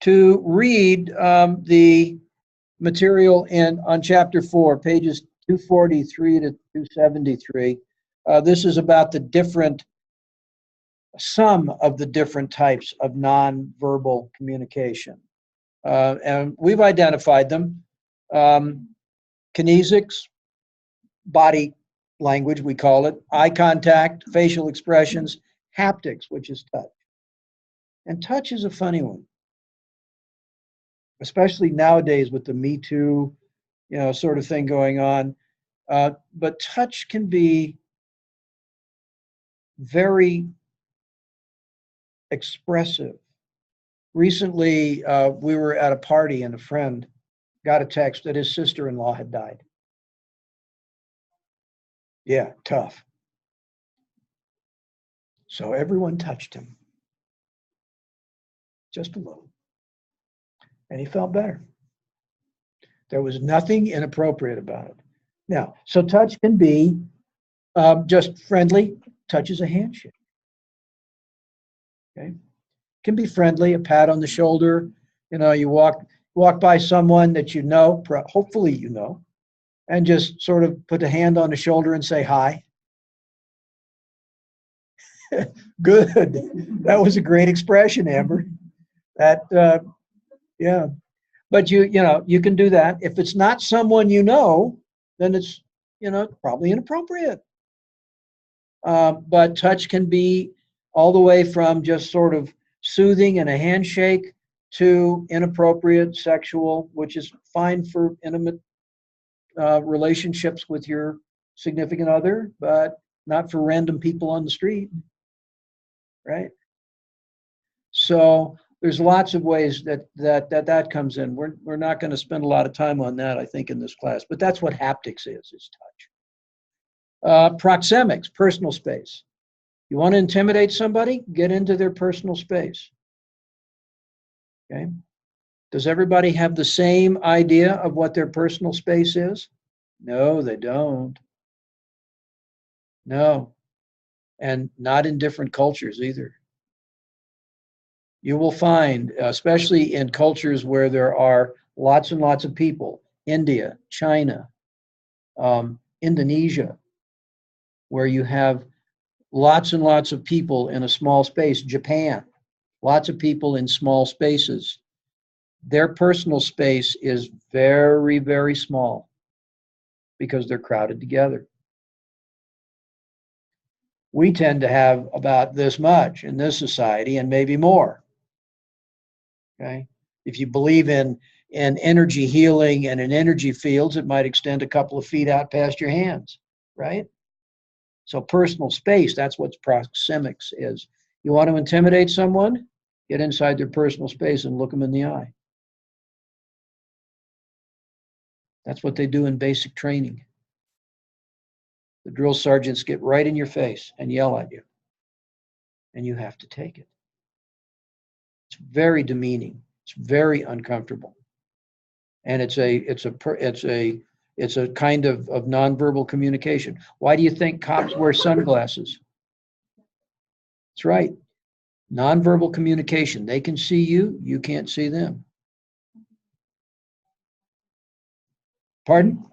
to read the material on chapter 4, pages 243 to 273. This is about some of the different types of nonverbal communication. And we've identified them. Kinesics, body language, we call it, eye contact, facial expressions, haptics, which is touch. And touch is a funny one, especially nowadays with the Me Too, sort of thing going on. But touch can be very expressive. Recently, we were at a party and a friend got a text that his sister-in-law had died. Yeah, tough. So everyone touched him. Just a little. And he felt better. There was nothing inappropriate about it. Now, so touch can be just friendly. Touch is a handshake. Okay, can be friendly, a pat on the shoulder. You walk by someone that you know, hopefully you know, and just sort of put a hand on the shoulder and say hi. Good. That was a great expression, Amber. Yeah. But you can do that. If it's not someone you know, then it's probably inappropriate. But touch can be all the way from just sort of soothing and a handshake to inappropriate sexual, which is fine for intimate relationships with your significant other, but not for random people on the street, right? So there's lots of ways that comes in. We're not going to spend a lot of time on that, I think, in this class, but that's what haptics is touch. Proxemics, personal space. You want to intimidate somebody? Get into their personal space. Okay. Does everybody have the same idea of what their personal space is? No, they don't. No. And not in different cultures either. You will find, especially in cultures where there are lots and lots of people, India, China, Indonesia, where you have lots and lots of people in a small space, Japan, lots of people in small spaces. Their personal space is very, very small because they're crowded together. We tend to have about this much in this society and maybe more. Okay. If you believe in energy healing and in energy fields, it might extend a couple of feet out past your hands, right? So personal space, that's what proxemics is. You want to intimidate someone? Get inside their personal space and look them in the eye. That's what they do in basic training. The drill sergeants get right in your face and yell at you, and you have to take it. It's very demeaning. It's very uncomfortable, and it's a kind of nonverbal communication. Why do you think cops wear sunglasses? That's right. Nonverbal communication. They can see you, you can't see them. Pardon?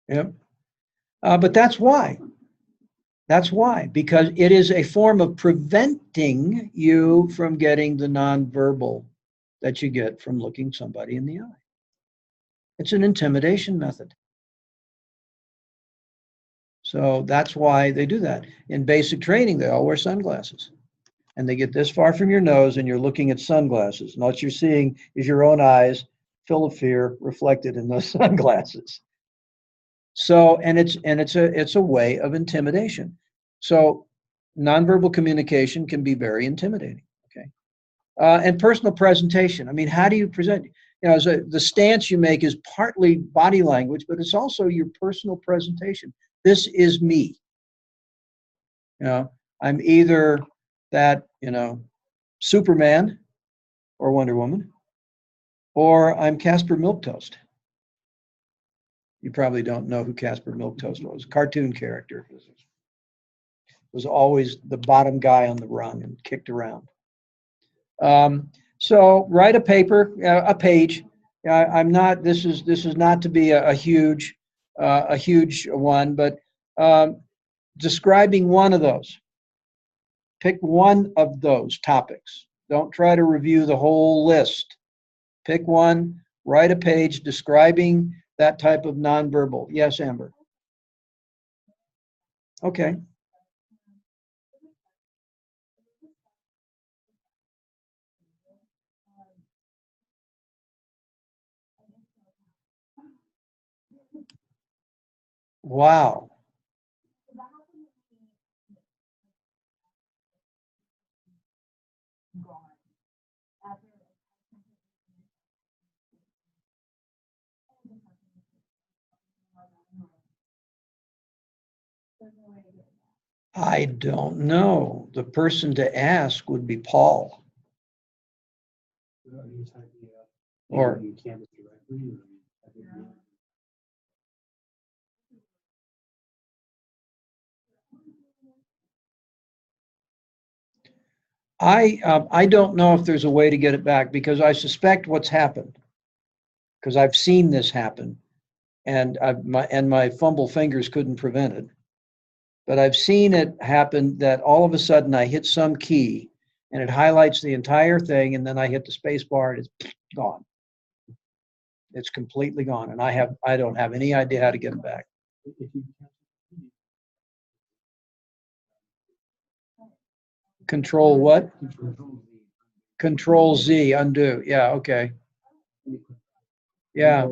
Yep. But that's why. That's why, because it is a form of preventing you from getting the nonverbal that you get from looking somebody in the eye. It's an intimidation method. So that's why they do that. In basic training, they all wear sunglasses. And they get this far from your nose and you're looking at sunglasses. And what you're seeing is your own eyes full of fear reflected in those sunglasses. So, and it's a way of intimidation. So nonverbal communication can be very intimidating, okay? And personal presentation. I mean, how do you present? You know, the stance you make is partly body language, but it's also your personal presentation. This is me. You know, I'm either that, you know, Superman or Wonder Woman, or I'm Casper Milquetoast. You probably don't know who Casper Milquetoast was. Cartoon character. Was always the bottom guy on the rung and kicked around. So write a paper, a page. I'm not. This is not to be a huge one, but describing one of those. Pick one of those topics. Don't try to review the whole list. Pick one. Write a page describing that type of nonverbal. Yes, Amber. Okay. Wow. I don't know. The person to ask would be Paul. Or Canvas directly. I don't know if there's a way to get it back because I suspect what's happened because I've seen this happen and my fumble fingers couldn't prevent it. But I've seen it happen that all of a sudden I hit some key and it highlights the entire thing and then I hit the space bar and it's gone. It's completely gone and I don't have any idea how to get it back. Control what? Control Z, undo. Yeah, okay. Yeah.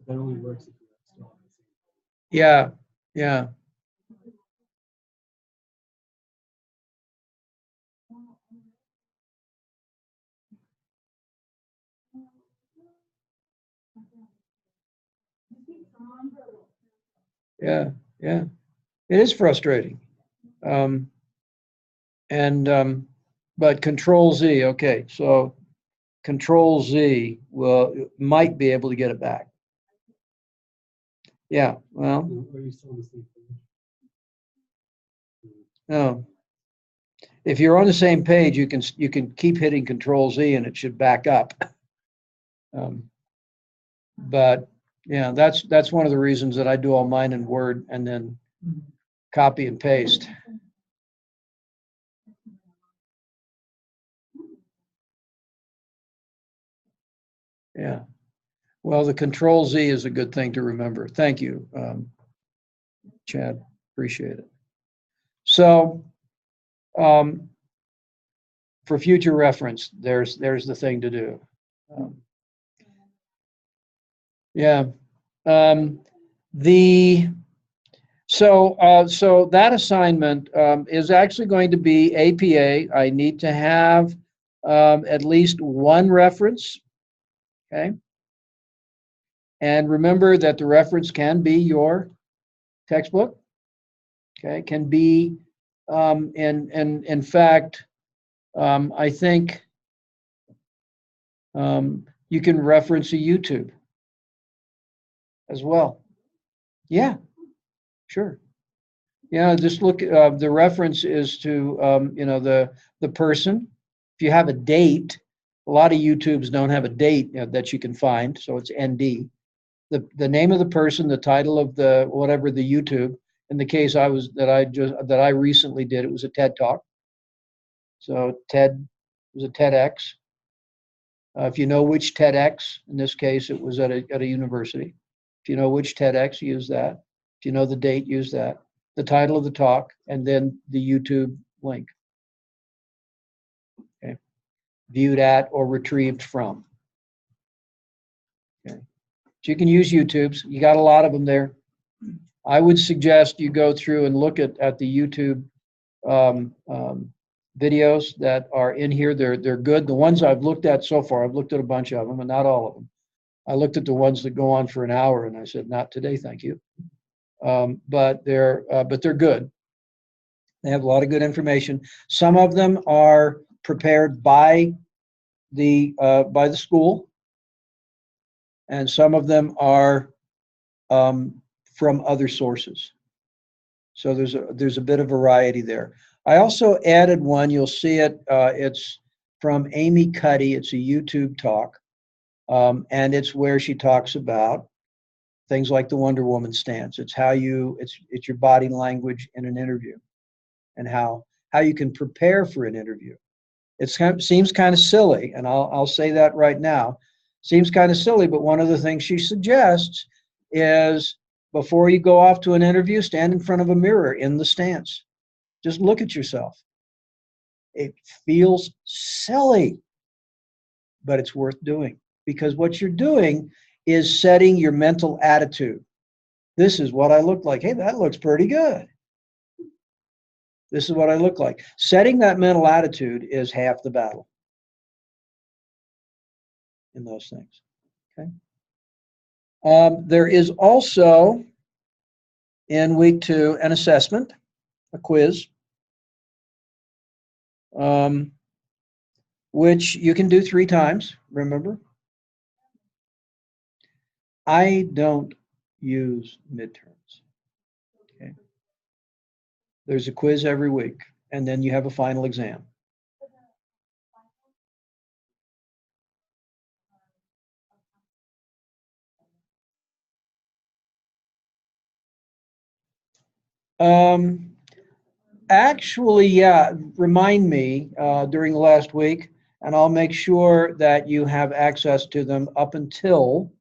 That only works if you're still on the same. Yeah, yeah. Yeah, yeah. It is frustrating. But Control Z, okay, so Control Z might be able to get it back. Yeah, well, Are you still on the same page? no. If you're on the same page, you can keep hitting Control Z and it should back up. But yeah, that's one of the reasons that I do all mine in Word and then copy and paste. Yeah. Well, the Control Z is a good thing to remember. Thank you, Chad. Appreciate it. So, for future reference, there's the thing to do. Yeah. So that assignment is actually going to be APA. I need to have at least one reference. Okay. And remember that the reference can be your textbook. Okay, can be, in fact, I think you can reference a YouTube as well. Yeah, sure. Yeah, just look. The reference is to the person. If you have a date, a lot of YouTubes don't have a date that you can find, so it's ND. The name of the person, the title of the whatever the YouTube. In the case that I recently did, it was a TED Talk. So TED was a TEDx. If you know which TEDx, in this case, it was at a university. If you know which TEDx, use that. If you know the date, use that. The title of the talk, and then the YouTube link. Okay. Viewed at or retrieved from. Okay. So you can use YouTubes. You got a lot of them there. I would suggest you go through and look at the YouTube videos that are in here. They're good. The ones I've looked at so far, I've looked at a bunch of them, and not all of them. I looked at the ones that go on for an hour, and I said, "Not today, thank you." But they're good. They have a lot of good information. Some of them are prepared by the school, and some of them are from other sources. So there's a bit of variety there. I also added one. You'll see it. It's from Amy Cuddy. It's a YouTube talk, and it's where she talks about things like the Wonder Woman stance. It's how it's your body language in an interview, and how you can prepare for an interview. It seems kind of silly, and I'll say that right now. Seems kind of silly, but one of the things she suggests is before you go off to an interview, stand in front of a mirror in the stance. Just look at yourself. It feels silly, but it's worth doing, because what you're doing is setting your mental attitude. This is what I look like. Hey, that looks pretty good. This is what I look like. Setting that mental attitude is half the battle in those things. Okay. There is also, in week 2, an assessment, a quiz, which you can do 3 times, remember? I don't use midterms. Okay. There's a quiz every week, and then you have a final exam. Actually, yeah, remind me during the last week, and I'll make sure that you have access to them up until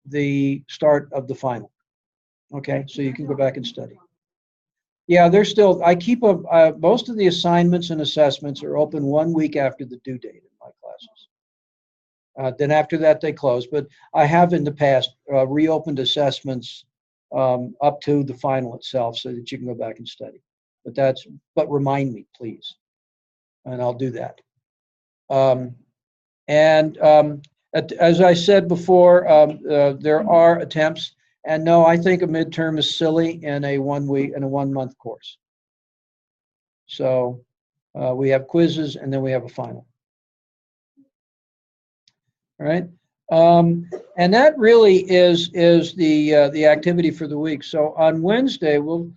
the start of the final. Okay, so you can go back and study. Yeah, they're still, I keep most of the assignments and assessments are open 1 week after the due date in my classes. Then after that, they close. But I have in the past reopened assessments up to the final itself so that you can go back and study. But remind me, please, and I'll do that. As I said before, there are attempts, And no, I think a midterm is silly in a 1 month course. So we have quizzes and then we have a final. All right. And that really is the activity for the week. So on Wednesday, we'll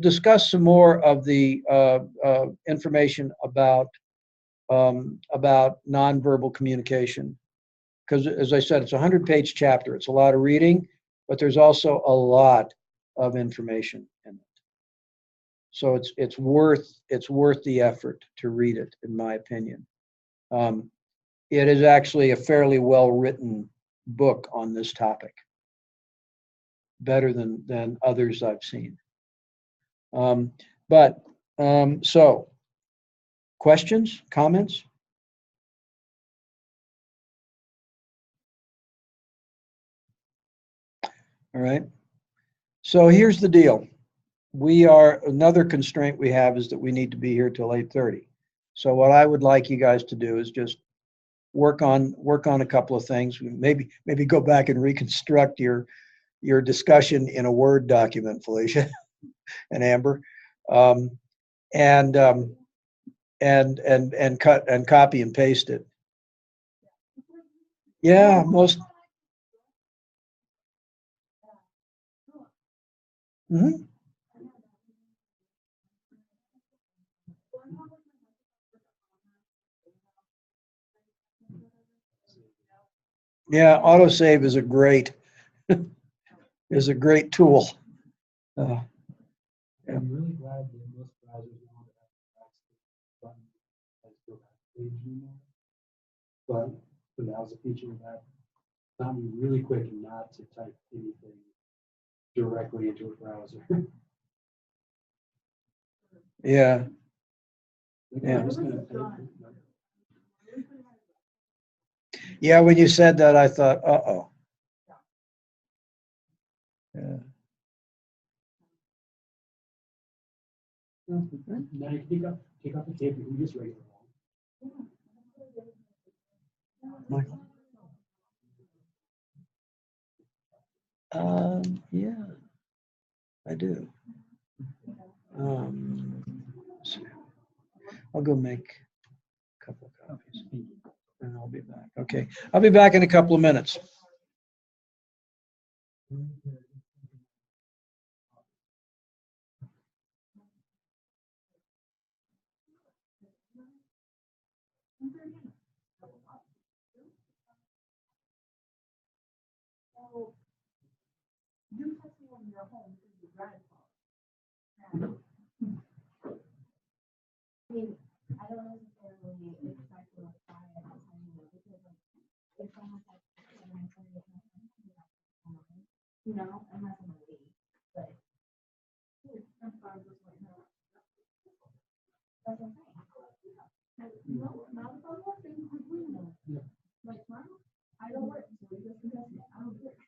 discuss some more of the information about nonverbal communication. Because as I said, it's a 100-page chapter. It's a lot of reading, but there's also a lot of information in it. So it's worth the effort to read it, in my opinion. It is actually a fairly well-written book on this topic, better than others I've seen. So, questions, comments? All right. So here's the deal. Another constraint we have is that we need to be here till 8:30. So what I would like you guys to do is just work on a couple of things. Maybe go back and reconstruct your discussion in a Word document, Felicia and Amber, and cut and copy and paste it. Yeah, most. Mm-hmm. Yeah, autosave is a great tool. I'm really glad that most browsers now have the button as go back page anymore. But now's a feature that not be really quick and not to type anything directly into a browser. Yeah. Yeah. I'm just gonna type it. Yeah, when you said that, I thought, uh-oh. Yeah. Now you can take off the tape, you can just regular one. Michael? Yeah, I do. Let's see. I'll go make a couple of copies and I'll be back. Okay, I'll be back in a couple of minutes. I mean, I don't necessarily expect to apply it as I know, because like, if someone has, you know, I'm not gonna leave, but. I'm fine with what you're. That's okay. No, not a problem, things we do know. Like, mom, I don't work, so you just invest it, I don't work.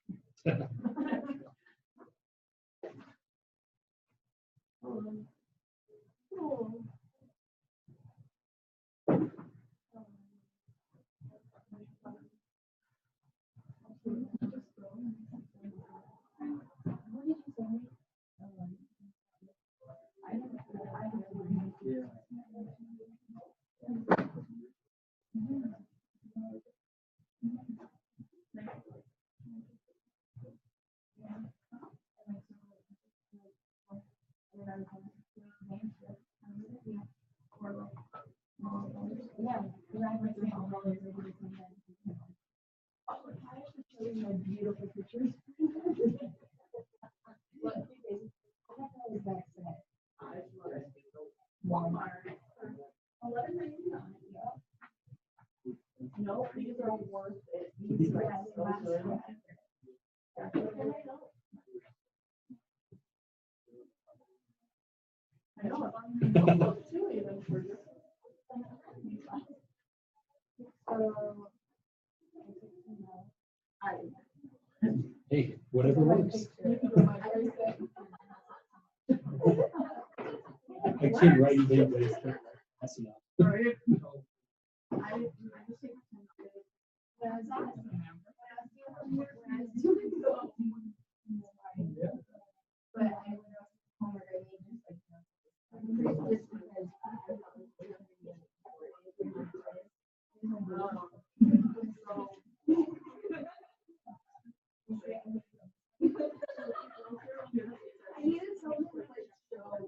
Oh. Yeah, my beautiful pictures. Walmart. No, these are worth it. These are so good. I know. Hey, whatever works. I can't write anything, but that's enough. But I would also homework, I mean, just just because. I needed something to like show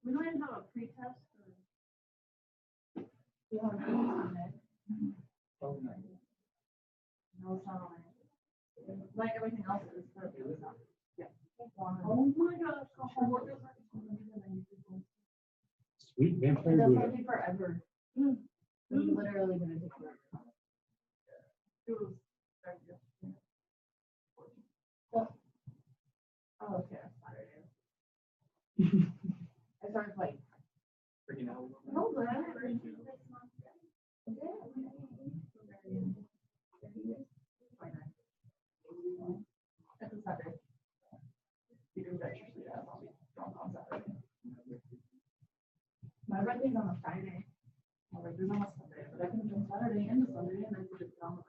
we don't even have a pretest or. We have a pretest on it. No, it's not on it. Like everything else is for the stuff. Yeah. Oh my gosh, the homework is like. Sweet vampire It'll Buddha. take me forever. It's literally gonna take forever. Oh, okay, Saturday. I started like. Freaking out. No, but I haven't read That's a Saturday. You can bet your sweet ass I'll be drunk on Saturday. My birthday's on a Friday. My birthday's on a Sunday, but I can do Saturday and Sunday and then put it down.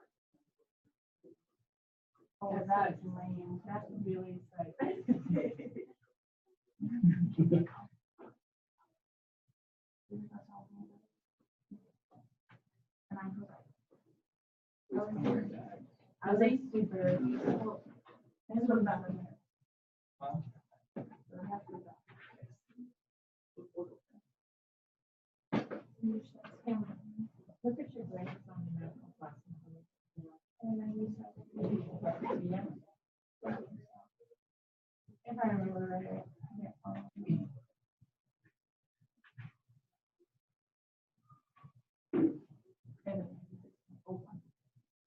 Oh, that's lame. That's really exciting. And I'm I was a super. I just went back in there. I have to go back. Look at your grades on the medical class. And then you said, yeah. If I remember right. Yeah.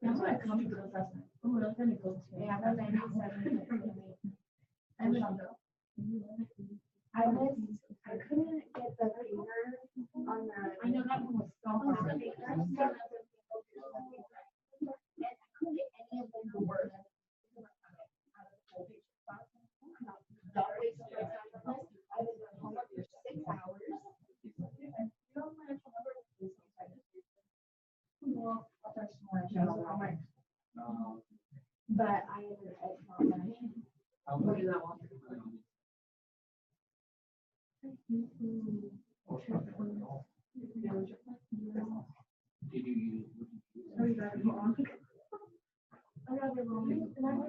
That's why I come up with the assessment. Oh, that's gonna go. Yeah, that's 97. I couldn't get the finger on the. I know that one was so hard. And I couldn't get any of them to work. I was doing homework for 6 hours. Well, I'll touch more. But I ended up not learning. What is that one? Did you use? Oh, you got it wrong. I got it wrong. And I really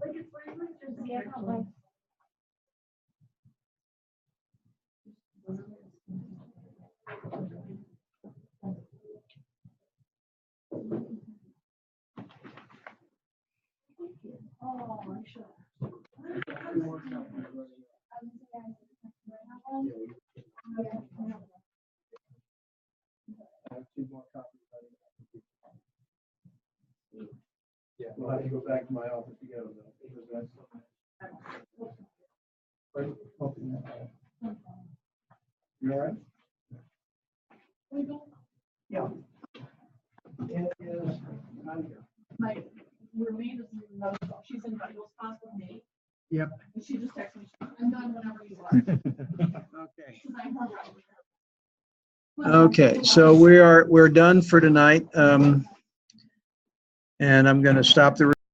like it's like just the account like. Oh, I should. Yeah, we'll have to go back to my office together though. Because that's. Right, hoping that, you all right? Yeah. It is, I'm here. My roommate is she's in Wisconsin with me. Yep. And she just texted me, I'm done whenever you are. Okay. She's like, "Hurry up." Okay, so we're done for tonight. And I'm going to stop the